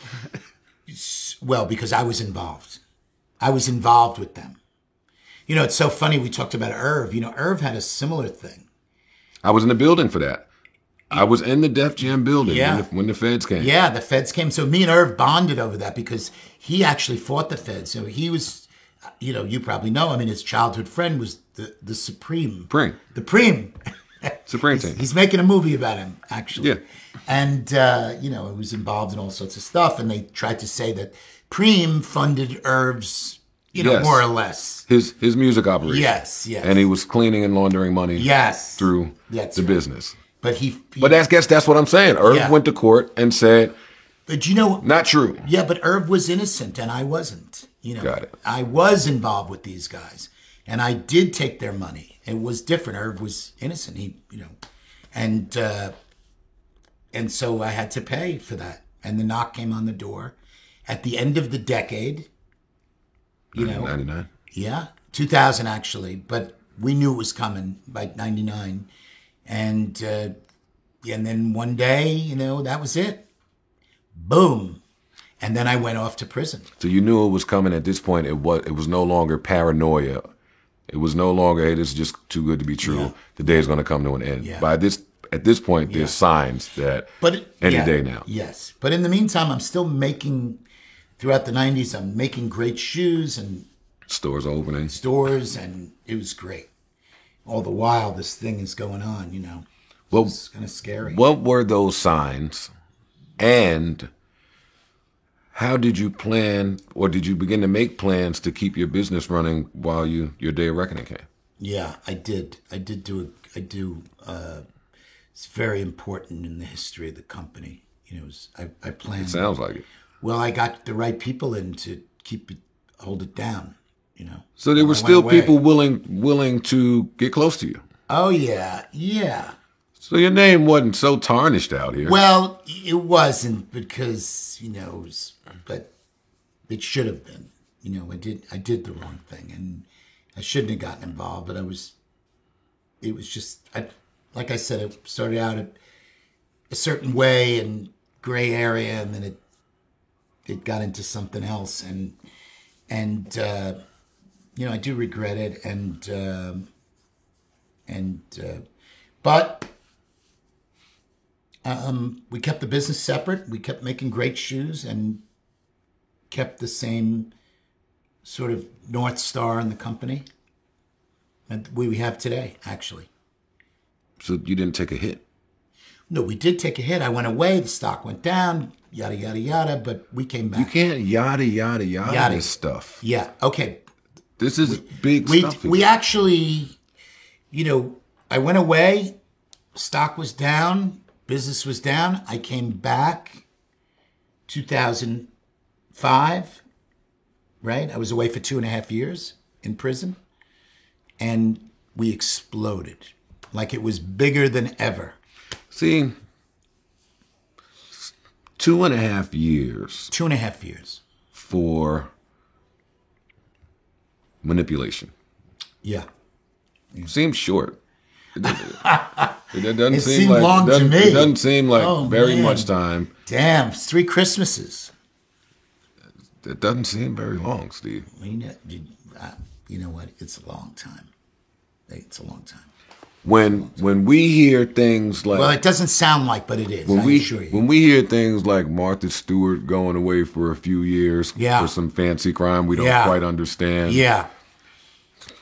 Well, because I was involved. I was involved with them. It's so funny. We talked about Irv. Irv had a similar thing. I was in the building for that. I was in the Def Jam building when the feds came. Yeah, the feds came. So me and Irv bonded over that because he actually fought the feds. So he was, you probably know. I mean, his childhood friend was the Supreme. The Preem. Supreme team. He's making a movie about him, actually. Yeah. And, he was involved in all sorts of stuff. And they tried to say that Preem funded Irv's, yes. more or less. His music operation. Yes. And he was cleaning and laundering money through the business. But but that's what I'm saying. Irv went to court and said, but not true. Yeah, but Irv was innocent and I wasn't. Got it. I was involved with these guys and I did take their money. It was different. Irv was innocent. And so I had to pay for that. And the knock came on the door at the end of the decade. 99. Yeah, 2000 actually, but we knew it was coming by 99. And then one day, that was it. Boom. And then I went off to prison. So you knew it was coming at this point. It was no longer paranoia. It was no longer, hey, this is just too good to be true. Yeah. The day is going to come to an end. Yeah. At this point, there's signs that any day now. Yes. But in the meantime, I'm still making, throughout the 90s, I'm making great shoes and stores opening. Stores, and it was great. all the while this thing is going on, you know. Well, it's kind of scary. What were those signs? And how did you plan, or did you begin to make plans to keep your business running while your day of reckoning came? Yeah, I did. It's very important in the history of the company. You know, I planned. It sounds like it. Well, I got the right people in to hold it down. You know. So there were still people willing to get close to you. Oh yeah, yeah. So your name wasn't so tarnished out here. Well, it wasn't because, you know, but it should have been. You know, I did the wrong thing, and I shouldn't have gotten involved. But it was just, like I said, it started out a certain way and gray area, and then it got into something else, and you know, I do regret it, but. We kept the business separate. We kept making great shoes and kept the same sort of North Star in the company that we have today, actually. So you didn't take a hit? No, we did take a hit. I went away. The stock went down, yada, yada, yada, but we came back. You can't yada, yada, yada this stuff. Yeah, okay. This is big stuff. We actually, you know, I went away. Stock was down. Business was down. I came back 2005, right? I was away for 2.5 years in prison, and we exploded like it was bigger than ever. See, 2.5 years. 2.5 years. For manipulation. Yeah. Seems short. It doesn't it seem seemed like long to me. It doesn't seem like very much time. Damn, it's 3 Christmases. It doesn't seem very long, Steve. You know what? It's a long time. It's a long time. When we hear things like, well, it doesn't sound like, but it is. I assure you. When we hear things like Martha Stewart going away for a few years yeah. for some fancy crime we don't yeah. quite understand. Yeah.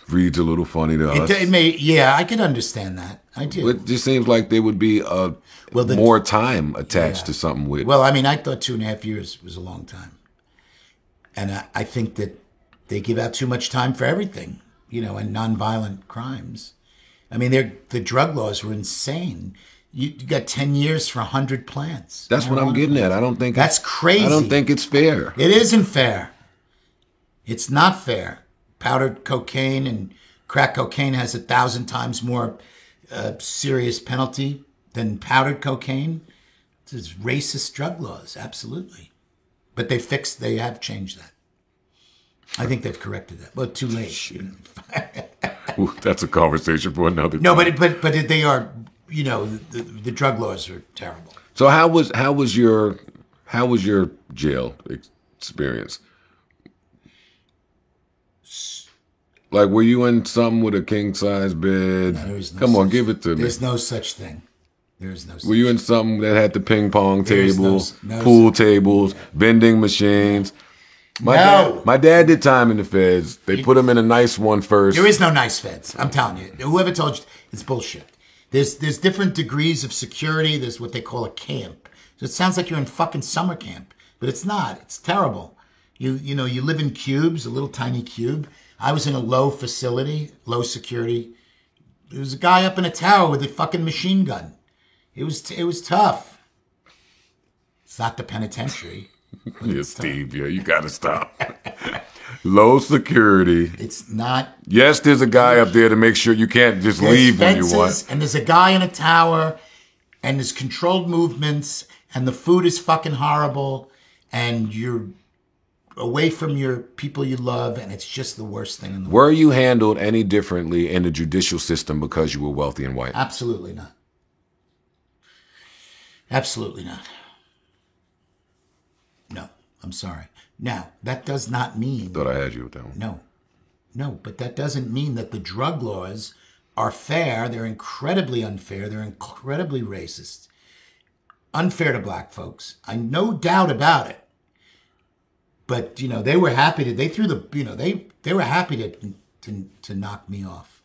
Reads a little funny to us. Yeah, I could understand that. I do. It just seems like there would be more time attached to something with. Well, I mean, I thought 2.5 years was a long time. And I think that they give out too much time for everything, you know, and nonviolent crimes. I mean, the drug laws were insane. You got 10 years for 100 plants. That's what I'm getting at. I don't think that's crazy. I don't think it's fair. It isn't fair. It's not fair. Powdered cocaine and crack cocaine has 1,000 times more serious penalty than powdered cocaine. It's racist drug laws, absolutely. But they have changed that. I think they've corrected that. Well, too late. Ooh, that's a conversation for another time. No, but they are, you know, the drug laws are terrible. So how was your jail experience? Like, were you in something with a king size bed? No, Come on, give it to me. There's no such thing. There's no. Were you in something that had the ping pong tables, pool tables, vending machines? My dad did time in the feds. They put him in a nice one first. There is no nice feds. I'm telling you. Whoever told you, it's bullshit. There's different degrees of security. There's what they call a camp. So it sounds like you're in fucking summer camp, but it's not. It's terrible. You know, you live in cubes, a little tiny cube. I was in a low facility, low security. There was a guy up in a tower with a fucking machine gun. It was tough. It's not the penitentiary. Yeah, Steve, yeah, you gotta stop. Low security. It's not. Yes, there's a guy up there to make sure you can't just leave when you want. And there's a guy in a tower, and there's controlled movements, and the food is fucking horrible, and you're away from your people you love, and it's just the worst thing in the world. Were you handled any differently in the judicial system because you were wealthy and white? Absolutely not. Absolutely not. No, I'm sorry. Now, that does not mean... Thought I had you with that one. No, but that doesn't mean that the drug laws are fair. They're incredibly unfair. They're incredibly racist. Unfair to black folks. I no doubt about it. But, you know, they were happy to... They threw the... You know, they were happy to knock me off.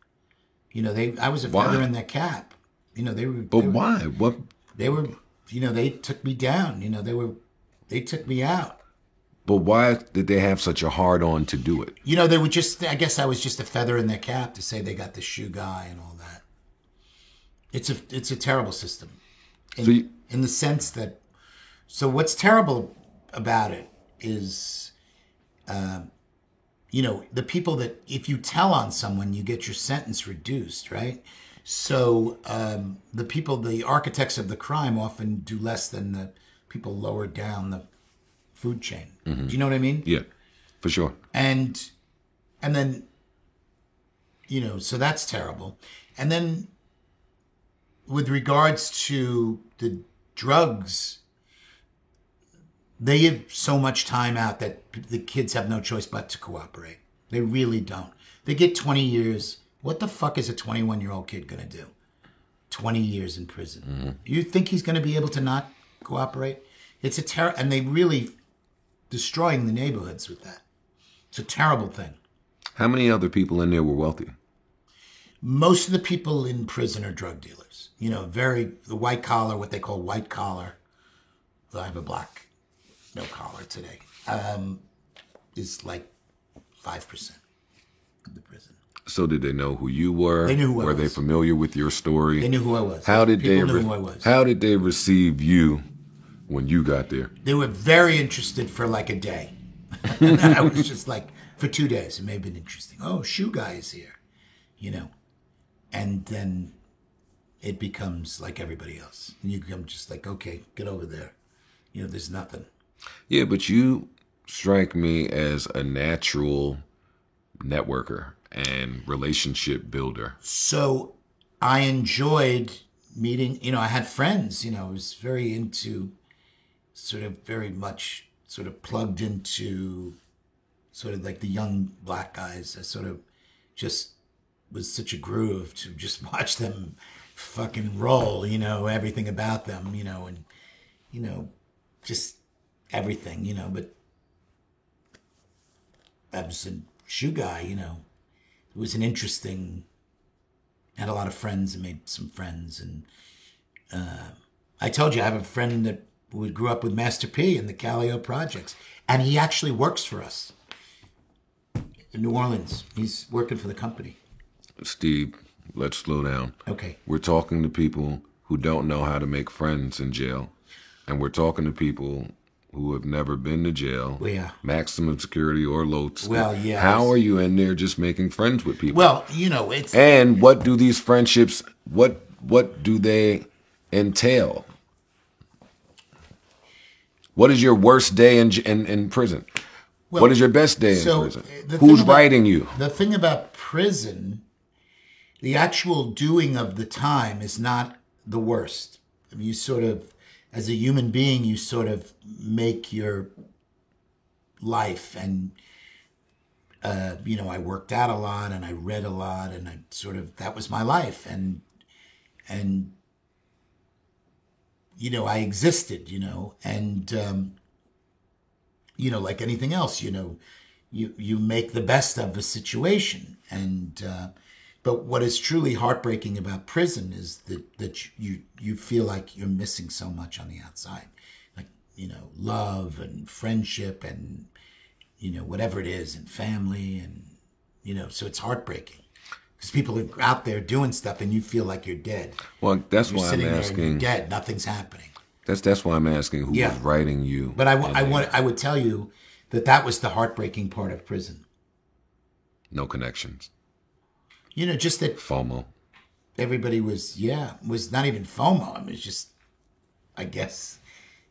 You know, I was a Why? feather in their cap. You know, But why? What? They were, you know, they took me down. You know, they took me out. But why did they have such a hard on to do it? You know, they were just, I guess I was just a feather in their cap to say they got the shoe guy and all that. It's a terrible system. In the sense that, so what's terrible about it is, you know, the people that, if you tell on someone, you get your sentence reduced, right? So the architects of the crime often do less than the people lower down the food chain. Mm-hmm. Do you know what I mean? Yeah, for sure. And then, you know, so that's terrible. And then with regards to the drugs, they give so much time out that the kids have no choice but to cooperate. They really don't. They get 20 years. What the fuck is a 21-year-old kid going to do? 20 years in prison. Mm-hmm. You think he's going to be able to not cooperate? It's a terror, and they really destroying the neighborhoods with that. It's a terrible thing. How many other people in there were wealthy? Most of the people in prison are drug dealers. You know, the white collar, what they call white collar. I have a black, no collar today. Is like 5% of the prison. So did they know who you were? They knew who I was. Were they familiar with your story? They knew who I was. How did People knew who I was. How did they receive you when you got there? They were very interested for like a day. And then I was just like, for 2 days, it may have been interesting. Oh, shoe guy is here, you know. And then it becomes like everybody else. And you become just like, okay, get over there. You know, there's nothing. Yeah, but you strike me as a natural networker and relationship builder. So I enjoyed meeting, you know, I had friends, you know, I was very into very much plugged into sort of like the young black guys. I sort of just was such a groove to just watch them fucking roll, you know, everything about them, you know, and, you know, just everything, you know, but I was a shoe guy, you know. It was an interesting, had a lot of friends and made some friends. And I told you, I have a friend that grew up with Master P in the Calio Projects. And he actually works for us in New Orleans. He's working for the company. Steve, let's slow down. Okay. We're talking to people who don't know how to make friends in jail. And we're talking to people who have never been to jail, maximum security or low security. Well, yeah. How are you in there just making friends with people? Well, you know, it's... And what do these friendships, what do they entail? What is your worst day in prison? Well, what is your best day in prison? Who's writing you? The thing about prison, the actual doing of the time is not the worst. I mean, you sort of, as a human being, you sort of make your life. And, you know, I worked out a lot and I read a lot and that was my life. And you know, I existed, you know, and, you know, like anything else, you know, you make the best of the situation. And, but what is truly heartbreaking about prison is that you feel like you're missing so much on the outside, like, you know, love and friendship and, you know, whatever it is, and family, and, you know, so it's heartbreaking because people are out there doing stuff and you feel like you're dead. Well, that's you're why I'm asking. You're dead. Nothing's happening. That's why I'm asking who was writing you. But I would tell you that was the heartbreaking part of prison. No connections. You know, just that FOMO. Everybody was not even FOMO. I mean, it's just, I guess,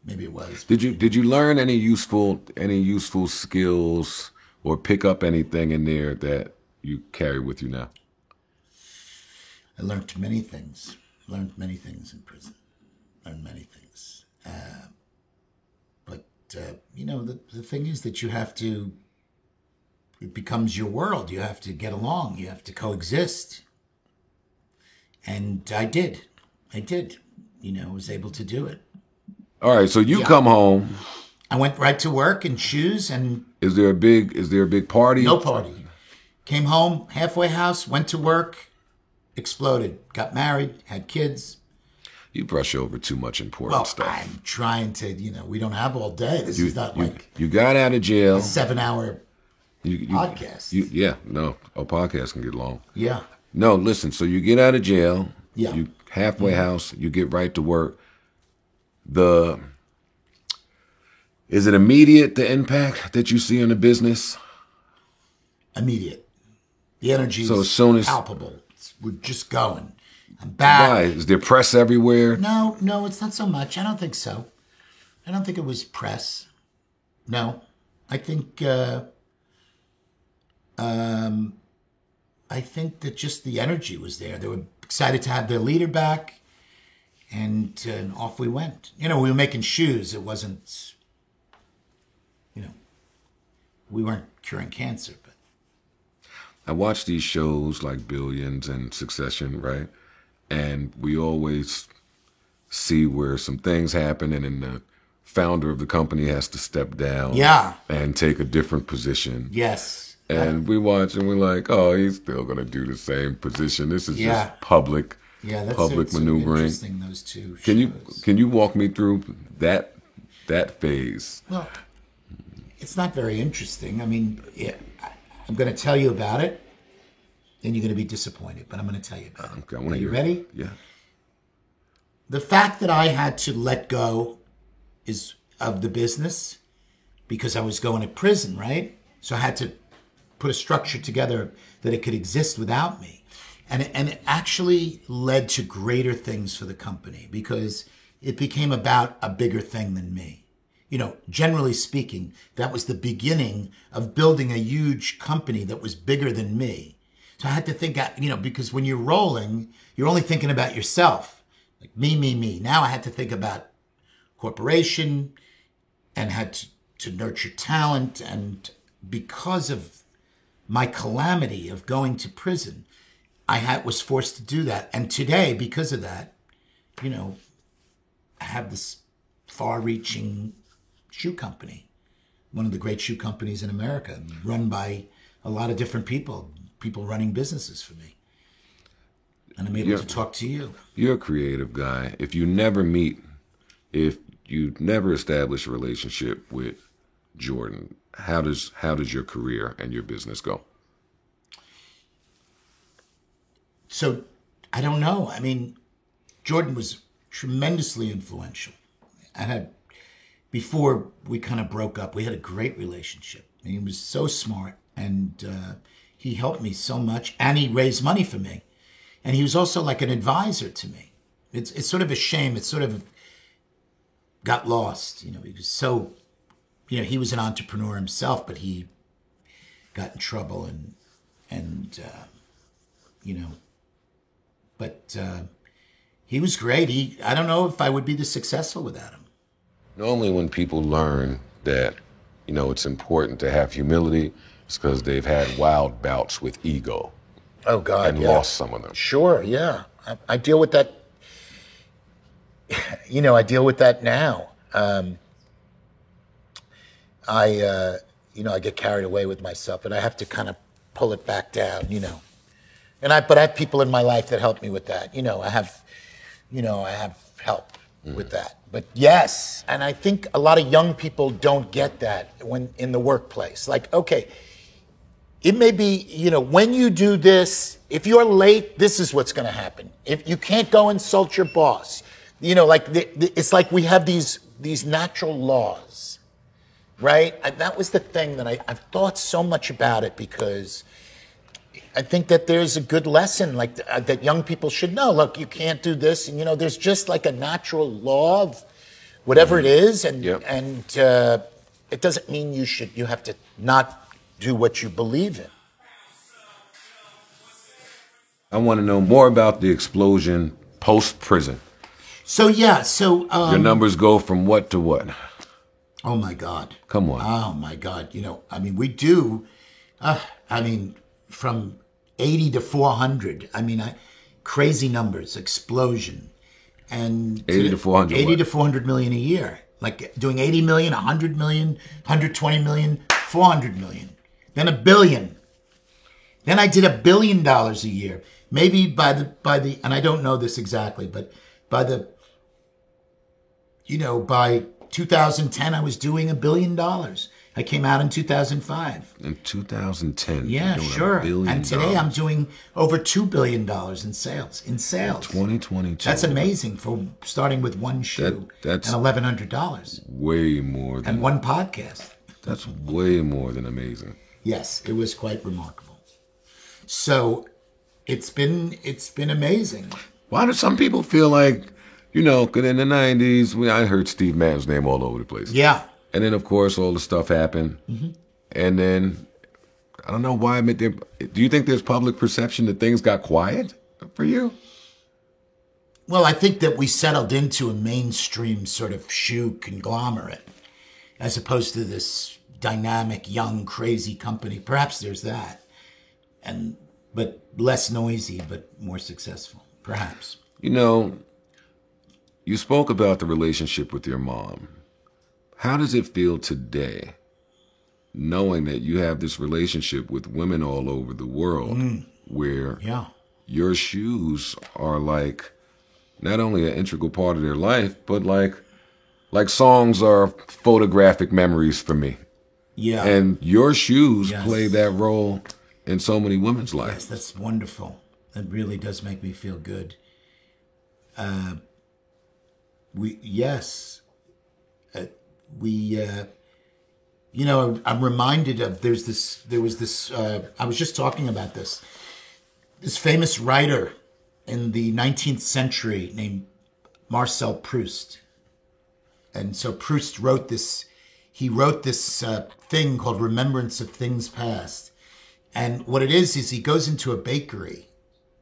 maybe it was. Did you learn any useful skills or pick up anything in there that you carry with you now? I learned many things. Learned many things in prison. Learned many things. But you know, the thing is that you have to. It becomes your world. You have to get along. You have to coexist. And I did. You know, I was able to do it. All right, so you come home. I went right to work in shoes and... Is there a big party? No party. Came home, halfway house, went to work, exploded. Got married, had kids. You brush over too much important stuff. I'm trying to, we don't have all day. This is not like you got out of jail. a 7-hour podcast. A podcast can get long. Yeah. No, listen, so you get out of jail. Yeah. You halfway house, you get right to work. Is it immediate, the impact that you see on the business? Immediate. The energy So is as soon as- palpable. We're just going. I'm back. Why? Is there press everywhere? No, it's not so much. I don't think so. I don't think it was press. No. I think that just the energy was there. They were excited to have their leader back, and off we went. We were making shoes. It wasn't, we weren't curing cancer. But I watch these shows like Billions and Succession, right? And we always see where some things happen and then the founder of the company has to step down and take a different position. Yes. And we watch and we're like, oh, he's still going to do the same position. This is just public maneuvering. Interesting, those two Can you walk me through that phase? Well, it's not very interesting. I mean, I'm going to tell you about it, and you're going to be disappointed, but I'm going to tell you about it. Okay, Are you ready? Yeah. The fact that I had to let go of the business because I was going to prison, right? So I had to put a structure together that it could exist without me. And it actually led to greater things for the company because it became about a bigger thing than me. Generally speaking, that was the beginning of building a huge company that was bigger than me. So I had to think, because when you're rolling, you're only thinking about yourself. Like me. Now I had to think about corporation and had to nurture talent. And because of my calamity of going to prison, I was forced to do that. And today, because of that, I have this far-reaching shoe company, one of the great shoe companies in America, run by a lot of different people running businesses for me. And I'm able to talk to you. You're a creative guy. If you never establish a relationship with Jordan, how does your career and your business go? So, I don't know. I mean, Jordan was tremendously influential. Before we kind of broke up, we had a great relationship. And he was so smart, and he helped me so much, and he raised money for me. And he was also like an advisor to me. It's sort of a shame. It sort of got lost. He was so, he was an entrepreneur himself, but he got in trouble but he was great. I don't know if I would be this successful without him. Normally when people learn that, it's important to have humility, it's because they've had wild bouts with ego. Oh, God, and lost some of them. Sure, yeah. I deal with that. I deal with that now. I get carried away with myself, and I have to kind of pull it back down, But I have people in my life that help me with that. I have help with that. But yes, and I think a lot of young people don't get that when in the workplace. Like, okay, it may be, when you do this, if you're late, this is what's going to happen. If you can't go insult your boss, it's like we have these natural laws, right? That was the thing that I've thought so much about it because I think that there's a good lesson that young people should know. Look, you can't do this, and there's just like a natural law of whatever it is, and it doesn't mean you have to not do what you believe in. I want to know more about the explosion post-prison. So your numbers go from what to what? Oh my God! Come on! Oh my God! We do. From 80 to 400. Crazy numbers, explosion, and 80 to 400. 80 to 400 million a year. Like doing 80 million, 100 million, 120 million, 400 million, then $1 billion. Then I did $1 billion a year. maybe by the, and I don't know this exactly, but by 2010, I was doing $1 billion. I came out in 2005. In 2010. Yeah, doing sure. $1 billion. And today I'm doing over $2 billion in sales. 2022. That's amazing for starting with one shoe that's and $1,100. Way more than. And one podcast. That's way more than amazing. Yes, it was quite remarkable. So it's been amazing. Why do some people feel like, in the 90s, I heard Steve Madden's name all over the place. Yeah. And then, of course, all the stuff happened. Mm-hmm. And then, I don't know why. Do you think there's public perception that things got quiet for you? Well, I think that we settled into a mainstream sort of shoe conglomerate as opposed to this dynamic, young, crazy company. Perhaps there's that. But less noisy, but more successful. Perhaps. You spoke about the relationship with your mom. How does it feel today, knowing that you have this relationship with women all over the world, where your shoes are like not only an integral part of their life, but like songs are photographic memories for me. Yeah. And your shoes play that role in so many women's lives. Yes, that's wonderful. That really does make me feel good. I'm reminded of, there was this, I was just talking about this famous writer in the 19th century named Marcel Proust. And so Proust wrote this thing called Remembrance of Things Past. And what it is he goes into a bakery,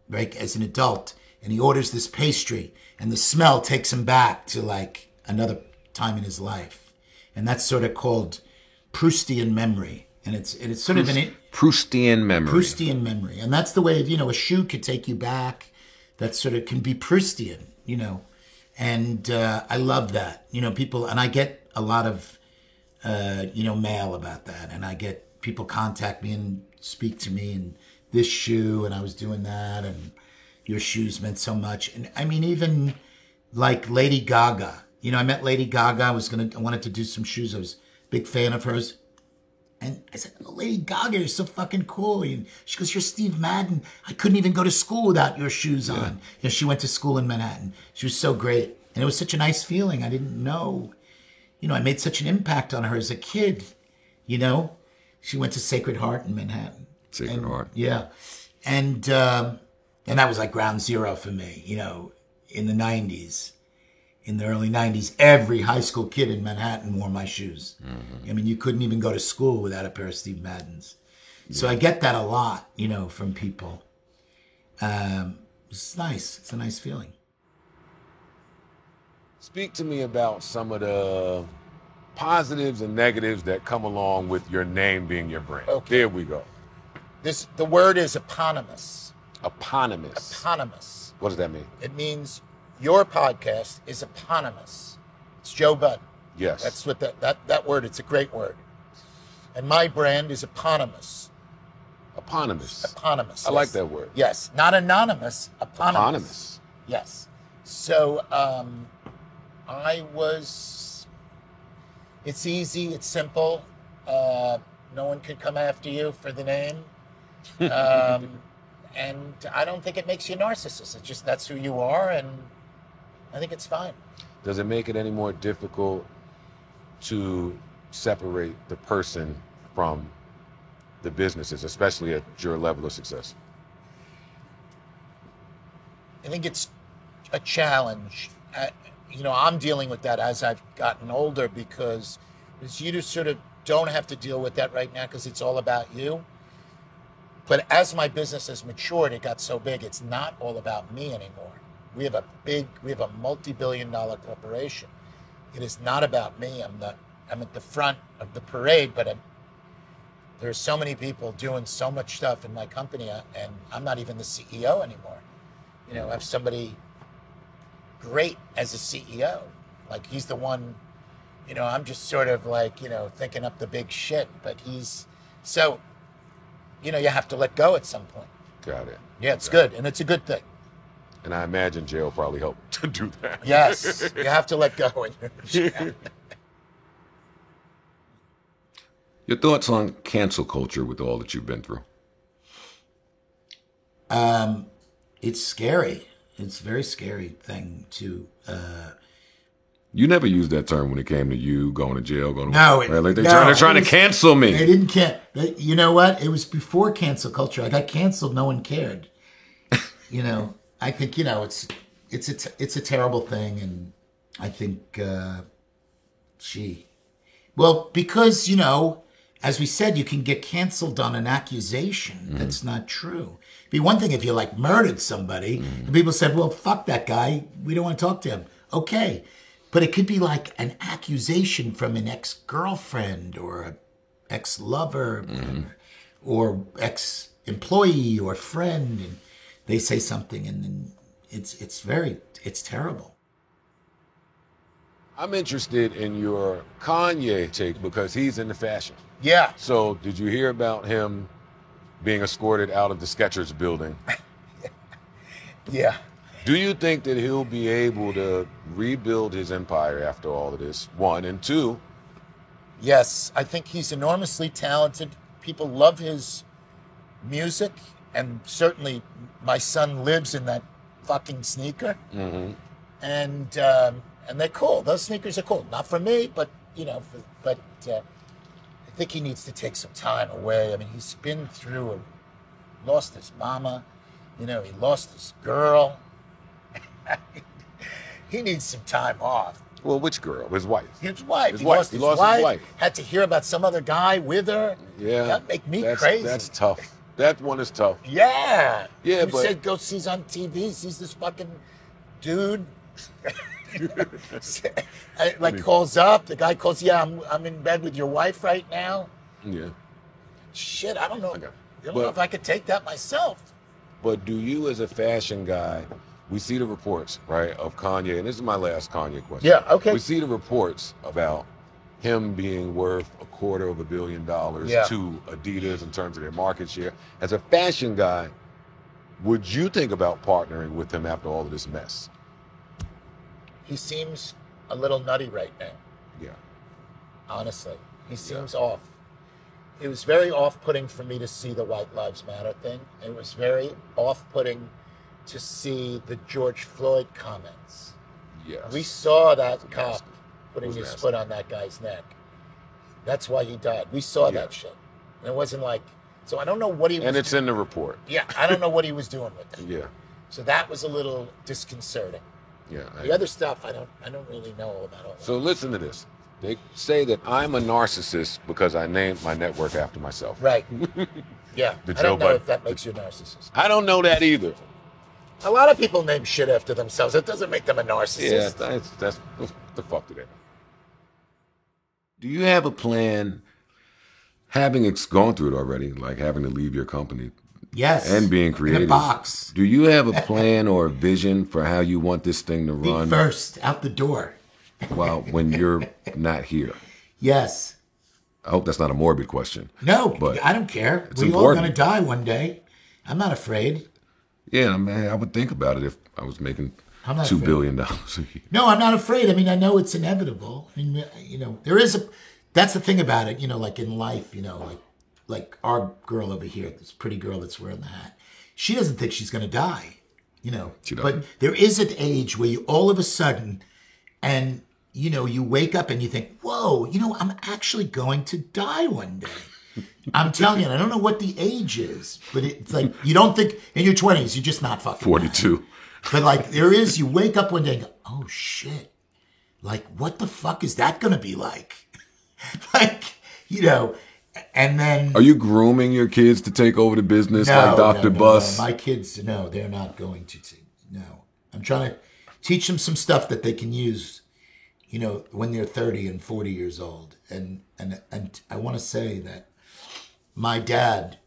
right, as an adult, and he orders this pastry, and the smell takes him back to like another time in his life. And that's sort of called Proustian memory. And it's sort of an Proustian memory. Proustian memory. And that's the way, a shoe could take you back. That sort of can be Proustian, And I love that. People, and I get a lot of, mail about that. And I get people contact me and speak to me, and this shoe, and I was doing that, and your shoes meant so much. And I mean, even like Lady Gaga, I met Lady Gaga. I wanted to do some shoes. I was a big fan of hers. And I said, oh, Lady Gaga, you're so fucking cool. And she goes, you're Steve Madden. I couldn't even go to school without your shoes on. She went to school in Manhattan. She was so great. And it was such a nice feeling. I didn't know, I made such an impact on her as a kid, She went to Sacred Heart in Manhattan. Sacred Heart. Yeah. And that was like ground zero for me, in the 90s. In the early 90s, every high school kid in Manhattan wore my shoes. Mm-hmm. I mean, you couldn't even go to school without a pair of Steve Maddens. Yeah. So I get that a lot, from people. It's nice. It's a nice feeling. Speak to me about some of the positives and negatives that come along with your name being your brand. Okay. There we go. The word is eponymous. Eponymous. Eponymous. What does that mean? It means your podcast is eponymous. It's Joe Budden. Yes. That's what that word, it's a great word. And my brand is eponymous. Eponymous. Eponymous. I like that word. Yes. Not anonymous, eponymous. Eponymous. Yes. So it's easy, it's simple. No one can come after you for the name. And I don't think it makes you a narcissist. It's just that's who you are, and I think it's fine. Does it make it any more difficult to separate the person from the businesses, especially at your level of success? I think it's a challenge. I'm dealing with that as I've gotten older, because you just sort of don't have to deal with that right now because it's all about you. But as my business has matured, it got so big, it's not all about me anymore. We have a multi-billion-dollar corporation. It is not about me. I'm at the front of the parade, but there's so many people doing so much stuff in my company, and I'm not even the CEO anymore. I have somebody great as a CEO. Like, he's the one, I'm just sort of like, thinking up the big shit, but you have to let go at some point. Got it. Yeah, it's good, and it's a good thing. And I imagine jail probably helped to do that. Yes, you have to let go when you're in jail. Your thoughts on cancel culture with all that you've been through? It's scary. It's a very scary thing to. You never used that term when it came to you going to jail, going to No, right? Like they're trying to cancel me. They didn't care. You know what? It was before cancel culture. I got canceled. No one cared. You know, I think it's a terrible thing, and I think because as we said, you can get canceled on an accusation that's not true. It'd be one thing if you murdered somebody and people said, well, fuck that guy. We don't want to talk to him. Okay. But it could be like an accusation from an ex-girlfriend or an ex-lover or ex-employee or friend. And they say something and then it's terrible. I'm interested in your Kanye take because he's into fashion. Yeah. So did you hear about him being escorted out of the Skechers building? Yeah. Do you think that he'll be able to rebuild his empire after all of this? One, and two. Yes, I think he's enormously talented. People love his music, and certainly my son lives in that fucking sneaker. Mm-hmm. And they're cool. Those sneakers are cool. Not for me, but I think he needs to take some time away. I mean, he's been through lost his mama, he lost his girl. He needs some time off. Well, which girl? His wife. His wife. He lost his wife. Had to hear about some other guy with her. Yeah. That make me crazy. That's tough. That one is tough. Yeah. Yeah, but said he's on TV, sees this fucking dude. Calls up. The guy calls, yeah, I'm in bed with your wife right now. Yeah. Shit, I don't know. I don't know if I could take that myself. But do you, as a fashion guy, we see the reports, right, of Kanye, and this is my last Kanye question. Yeah, okay. We see the reports about him being worth $250 million to Adidas in terms of their market share. As a fashion guy, would you think about partnering with him after all of this mess? He seems a little nutty right now. Yeah. Honestly, he seems off. It was very off-putting for me to see the White Lives Matter thing. It was very off-putting to see the George Floyd comments. Yes. We saw that cop putting his foot on that guy's neck. That's why he died. We saw that shit. And it wasn't so I don't know what he was doing. And it's in the report. Yeah, I don't know what he was doing with it. Yeah. So that was a little disconcerting. Yeah. The other stuff, I don't really know about all that. So listen to this. They say that I'm a narcissist because I named my network after myself. Right. Yeah. I don't know if that makes you a narcissist. I don't know that either. A lot of people name shit after themselves. It doesn't make them a narcissist. Yeah, that's the fuck to that. Do you have a plan, having gone through it already, like having to leave your company? Yes. And being creative. In a box. Do you have a plan or a vision for how you want this thing to run? Be first, out the door. Well, when you're not here. Yes. I hope that's not a morbid question. No, but I don't care. We're all going to die one day. I'm not afraid. Yeah, I would think about it if I was making $2 billion a year. No, I'm not afraid. I mean, I know it's inevitable. I mean, that's the thing about it, like in life, like our girl over here, this pretty girl that's wearing the hat. She doesn't think she's going to die, She doesn't. But there is an age where you all of a sudden, and you wake up and you think, whoa, I'm actually going to die one day. I'm telling you, I don't know what the age is, but it's like, you don't think in your 20s, you're just not fucking 42. dying. But you wake up one day and go, oh shit, what the fuck is that going to be like? And then. Are you grooming your kids to take over the business like Dr. Buss? No. My kids, they're not going to. No. I'm trying to teach them some stuff that they can use, when they're 30 and 40 years old. And I want to say that my dad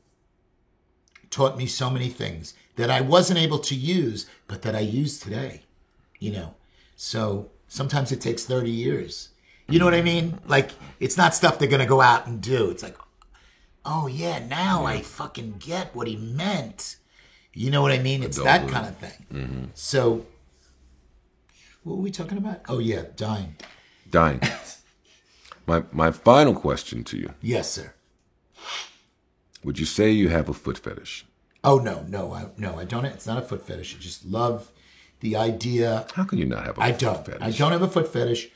taught me so many things that I wasn't able to use, but that I use today, So sometimes it takes 30 years. You know what I mean? It's not stuff they're going to go out and do. It's like, oh yeah, now I fucking get what he meant. You know what I mean? It's that kind of thing. Mm-hmm. So, what were we talking about? Oh, yeah, dying. Dying. My final question to you. Yes, sir. Would you say you have a foot fetish? Oh, no, I don't. It's not a foot fetish. I just love the idea. How can you not have a foot fetish? I don't have a foot fetish.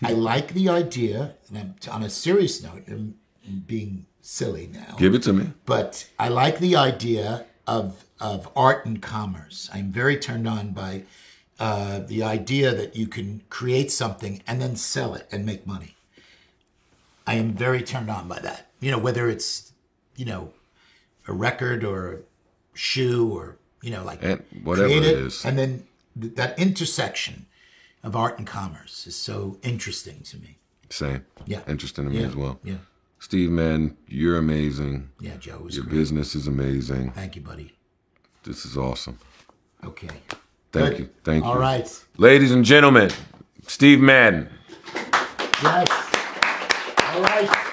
I like the idea, and I'm, on a serious note, I'm being silly now. Give it to me. But I like the idea of art and commerce. I'm very turned on by the idea that you can create something and then sell it and make money. I am very turned on by that. You know, whether it's, you know, a record or a shoe or, you know, like and whatever create it is. And then that intersection of art and commerce is so interesting to me. Same. Yeah. Interesting to me as well. Yeah. Steve, man, you're amazing. Yeah, Joe, it was Your great. business is amazing. Thank you, buddy. This is awesome. Okay. Thank Good. you. Thank you. All right. Ladies and gentlemen, Steve Madden. Yes. All right.